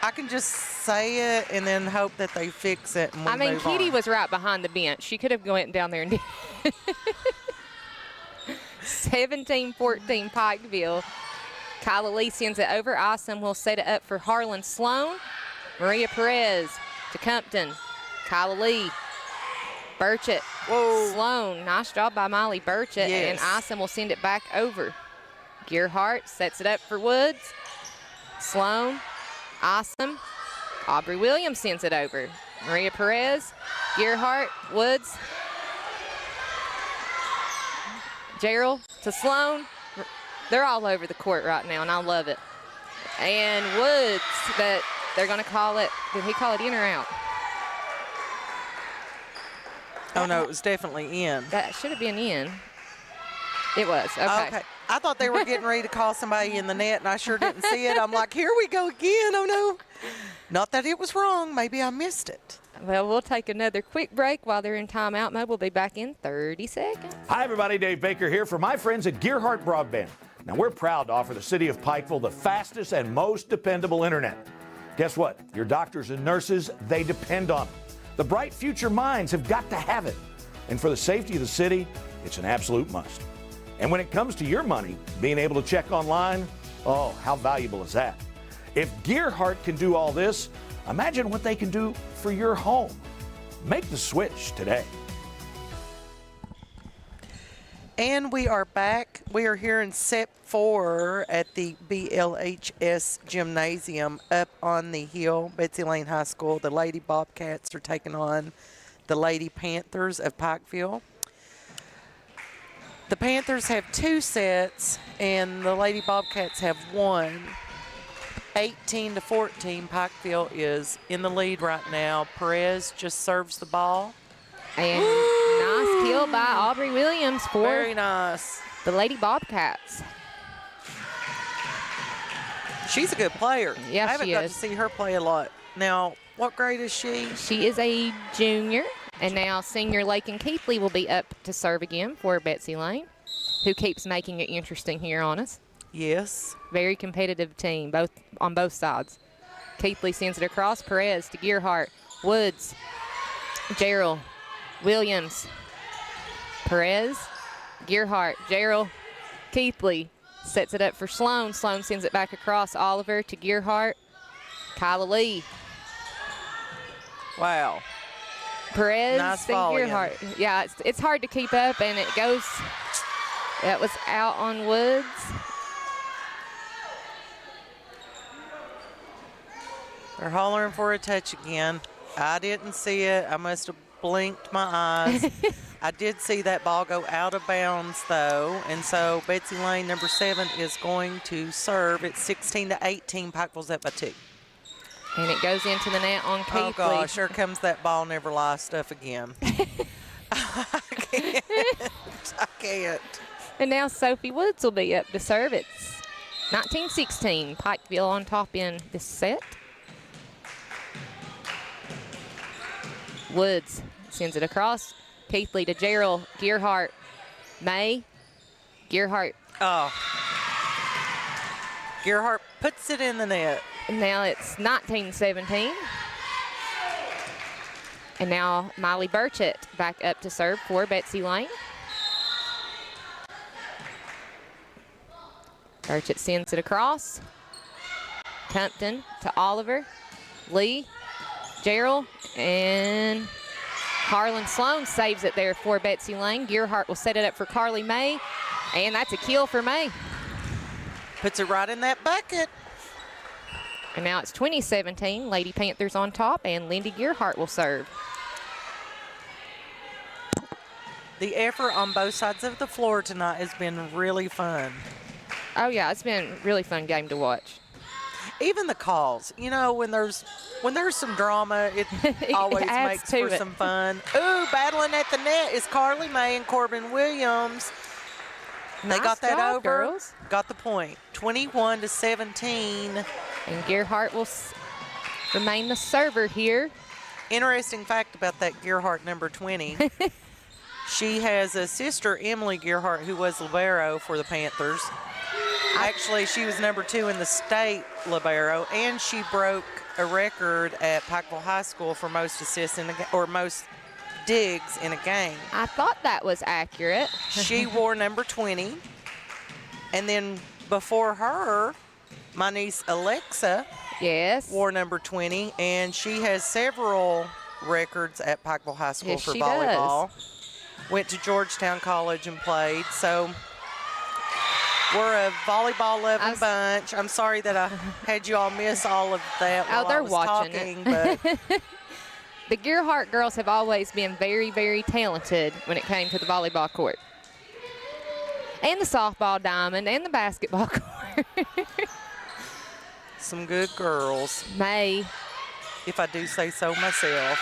I can just say it and then hope that they fix it and we I mean, move Kitty on. was right behind the bench. She could have went down there and did 17-14 Pikeville. Kyla Lee sends it over. Awesome will set it up for Harlan Sloan. Maria Perez to Compton. Kyla Lee. Burchett. Whoa. Sloan. Nice job by Molly Burchett. Yes. And Awesome will send it back over. Gearheart sets it up for Woods. Sloan. Awesome. Aubrey Williams sends it over. Maria Perez. Gearheart. Woods. Gerald to Sloan. They're all over the court right now, and I love it. And Woods, that they're going to call it, did he call it in or out? Oh, no, it was definitely in. That should have been in. It was, okay. I thought they were getting ready to call somebody in the net, and I sure didn't see it. I'm like, here we go again. Oh, no. Not that it was wrong. Maybe I missed it. Well, we'll take another quick break while they're in timeout mode. We'll be back in 30 seconds. Hi, everybody. Dave Baker here for my friends at Gearheart Broadband. Now, we're proud to offer the city of Pikeville the fastest and most dependable internet. Guess what? Your doctors and nurses, they depend on it. The bright future minds have got to have it. And for the safety of the city, it's an absolute must. And when it comes to your money, being able to check online, oh, how valuable is that? If Gearheart can do all this, imagine what they can do for your home. Make the switch today. And we are back. We are here in Set 4 at the BLHS Gymnasium up on the hill, Betsy Layne High School. The Lady Bobcats are taking on the Lady Panthers of Pikeville. The Panthers have 2 sets, and the Lady Bobcats have 1. 18-14, Pikeville is in the lead right now. Perez just serves the ball. And nice kill by Aubrey Williams for Very nice. the Lady Bobcats. She's a good player. Yeah, I haven't she got is. to see her play a lot. Now, what grade is she? She is a junior, and now senior Lakin Keithley will be up to serve again for Betsy Layne, who keeps making it interesting here on us. Yes. Very competitive team, on both sides. Keithley sends it across. Perez to Gearheart. Woods. Gerald. Williams. Perez. Gearheart. Gerald. Keithley sets it up for Sloan. Sloan sends it back across. Oliver to Gearheart. Kyla Lee. Wow. Perez Nice and volley. Gearheart. Yeah, it's hard to keep up, and it goes. That was out on Woods. They're hollering for a touch again. I didn't see it. I must have blinked my eyes. I did see that ball go out of bounds, though, and so Betsy Layne, number 7, is going to serve. It's 16-18. Pikeville's up by 2. And it goes into the net on Keithley. Oh, gosh, here comes that ball never lie stuff again. I can't. And now Sophie Woods will be up to serve. It's 19-16. Pikeville on top in this set. Woods sends it across. Keithley to Gerald. Gearheart. May. Gearheart. Oh. Gearheart puts it in the net. And now it's 19-17. And now Miley Burchett back up to serve for Betsy Layne. Burchett sends it across. Compton to Oliver. Lee. Gerald. And Harlan Sloan saves it there for Betsy Layne. Gearheart will set it up for Carly May. And that's a kill for May. Puts it right in that bucket. And now it's 20-17. Lady Panthers on top, and Lindy Gearheart will serve. The effort on both sides of the floor tonight has been really fun. Oh, yeah, it's been a really fun game to watch. Even the calls, you know, when there's some drama, it always adds makes to for it. some fun. Ooh, battling at the net is Carly May and Corbin Williams. They Nice got that job, over. girls. Got the point. 21-17. And Gearheart will remain the server here. Interesting fact about that Gearheart number 20. She has a sister, Emily Gearheart, who was libero for the Panthers. Actually, she was number 2 in the state libero, and she broke a record at Pikeville High School for most assists in or most digs in a game. I thought that was accurate. She wore number 20, and then before her, my niece Alexa Yes. wore number 20, and she has several records at Pikeville High School Yes, for she volleyball. Went to Georgetown College and played, so we're a volleyball-loving bunch. I'm sorry that I had you all miss all of that while they're I was watching talking, it. but The Gearheart girls have always been very, very talented when it came to the volleyball court. And the softball diamond and the basketball court. some good girls, May if I do say so myself.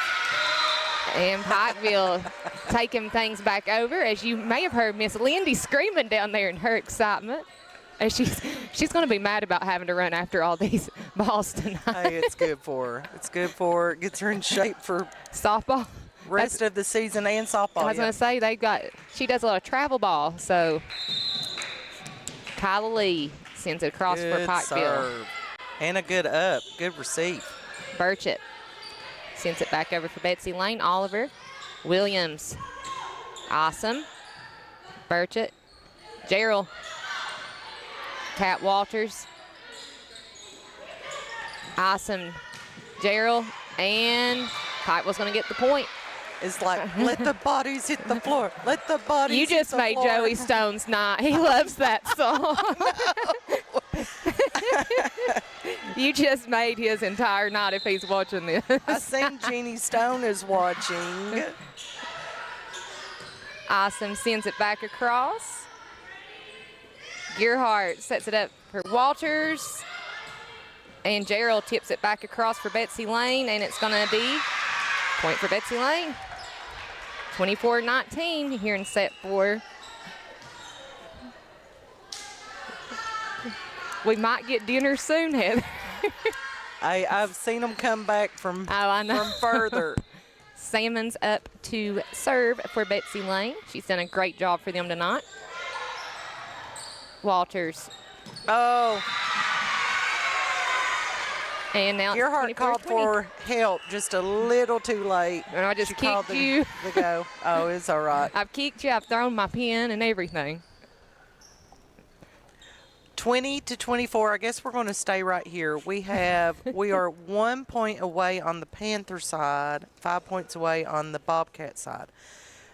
and Pikeville taking things back over. As you may have heard Miss Lindy screaming down there in her excitement. And she's going to be mad about having to run after all these balls tonight. Hey, it's good for her. It's good for her. It gets her in shape for Softball. rest of the season and softball. I was yeah. going to say she does a lot of travel ball. So Kyla Lee sends it across Good for Pikeville. serve. And a good up. Good receive. Burchett Sends it back over for Betsy Layne. Oliver. Williams. Awesome. Burchett. Gerald. Kat Walters. Awesome. Gerald. And Pikeville's going to get the point. It's like, let the bodies hit the floor. Let the bodies You hit just the made floor. Joey Stone's night. He loves that song. You just made his entire night if he's watching this. I seen Jeannie Stone is watching. Awesome. Sends it back across. Gearheart sets it up for Walters. And Gerald tips it back across for Betsy Layne, and it's going to be point for Betsy Layne. 24-19 here in set 4. We might get dinner soon, Heather. I've seen them come back from, I know. from further. Salmon's up to serve for Betsy Layne. She's done a great job for them tonight. Walters. Oh, And now it's Gearheart called 24-20. for help just a little too late. And I just She called kicked you. The go. Oh, it's all right. I've kicked you. I've thrown my pen and everything. 20-24. I guess we're going to stay right here. We are 1 point away on the Panther side, 5 points away on the Bobcat side.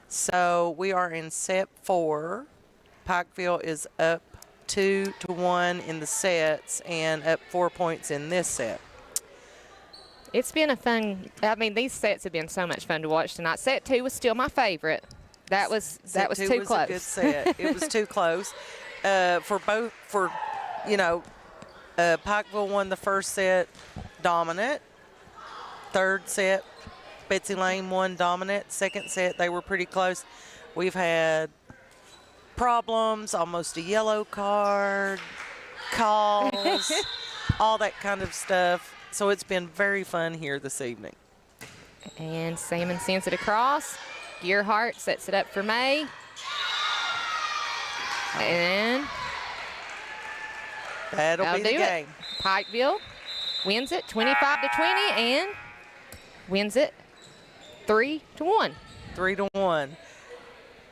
So we are in set 4. Pikeville is up 2-1 in the sets and up 4 points in this set. It's been a fun. I mean, these sets have been so much fun to watch tonight. Set 2 was still my favorite. That was Set two too was close. A good set. It was too close. Pikeville won the first set dominant. Third set, Betsy Layne won dominant. Second set, they were pretty close. We've had problems, almost a yellow card, calls, all that kind of stuff. So it's been very fun here this evening. And Salmon sends it across. Gearheart sets it up for May. And That'll be the do game. it. Pikeville wins it 25-20 and wins it 3-1. 3-1.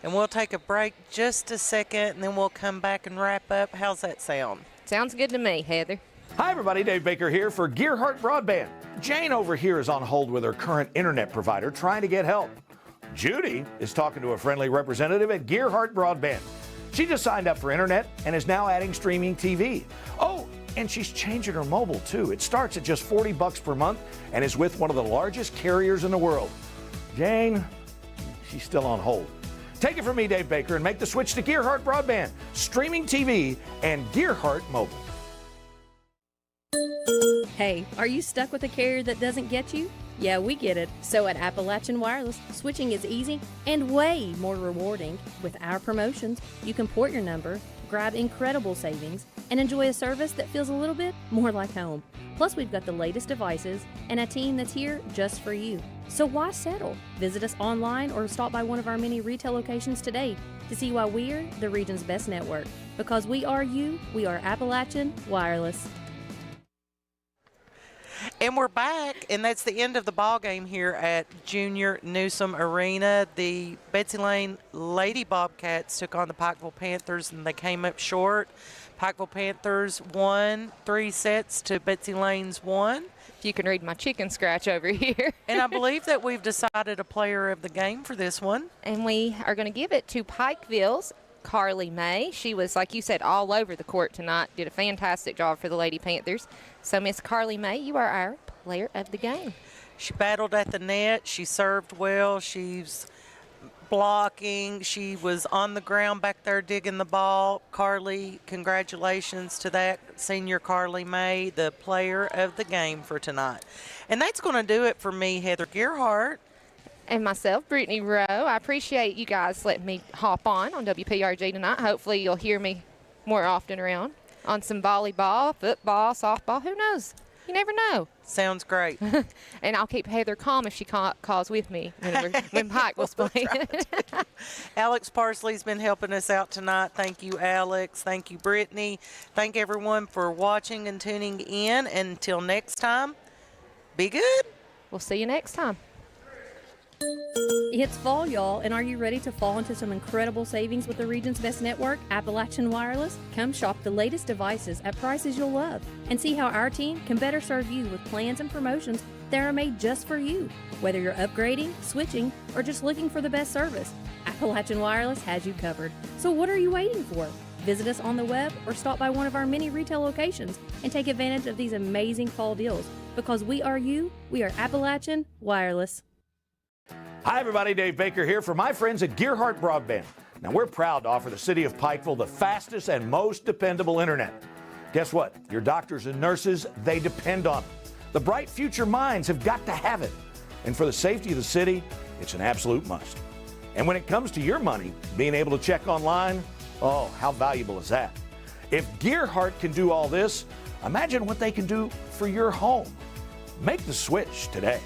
And we'll take a break just a second, and then we'll come back and wrap up. How's that sound? Sounds good to me, Heather. Hi, everybody. Dave Baker here for Gearheart Broadband. Jane over here is on hold with her current internet provider trying to get help. Judy is talking to a friendly representative at Gearheart Broadband. She just signed up for internet and is now adding streaming TV. Oh, and she's changing her mobile too. It starts at just $40 per month and is with one of the largest carriers in the world. Jane, she's still on hold. Take it from me, Dave Baker, and make the switch to Gearheart Broadband, streaming TV, and Gearheart Mobile. Hey, are you stuck with a carrier that doesn't get you? Yeah, we get it. So at Appalachian Wireless, switching is easy and way more rewarding. With our promotions, you can port your number, grab incredible savings, and enjoy a service that feels a little bit more like home. Plus, we've got the latest devices and a team that's here just for you. So why settle? Visit us online or stop by one of our many retail locations today to see why we're the region's best network. Because we are you, we are Appalachian Wireless. And we're back, and that's the end of the ball game here at Junior Newsom Arena. The Betsy Layne Lady Bobcats took on the Pikeville Panthers, and they came up short. Pikeville Panthers won 3 sets to Betsy Layne's 1. If you can read my chicken scratch over here. And I believe that we've decided a player of the game for this one. And we are going to give it to Pikeville's Carly May. She was, like you said, all over the court tonight. Did a fantastic job for the Lady Panthers. So, Miss Carly May, you are our player of the game. She battled at the net. She served well. She's blocking. She was on the ground back there digging the ball. Carly, congratulations to that. Senior Carly May, the player of the game for tonight. And that's going to do it for me, Heather Gearheart. And myself, Brittany Rowe. I appreciate you guys letting me hop on WPRG tonight. Hopefully you'll hear me more often around on some volleyball, football, softball. Who knows? You never know. Sounds great. And I'll keep Heather calm if she calls with me when Pike was playing. Alex Parsley's been helping us out tonight. Thank you, Alex. Thank you, Brittany. Thank everyone for watching and tuning in. And until next time, be good. We'll see you next time. It's fall, y'all, and are you ready to fall into some incredible savings with the region's best network, Appalachian Wireless? Come shop the latest devices at prices you'll love and see how our team can better serve you with plans and promotions that are made just for you. Whether you're upgrading, switching, or just looking for the best service, Appalachian Wireless has you covered. So what are you waiting for? Visit us on the web or stop by one of our many retail locations and take advantage of these amazing fall deals. Because we are you, we are Appalachian Wireless. Hi, everybody. Dave Baker here for my friends at Gearheart Broadband. Now, we're proud to offer the city of Pikeville the fastest and most dependable internet. Guess what? Your doctors and nurses, they depend on it. The bright future minds have got to have it. And for the safety of the city, it's an absolute must. And when it comes to your money, being able to check online, oh, how valuable is that? If Gearheart can do all this, imagine what they can do for your home. Make the switch today.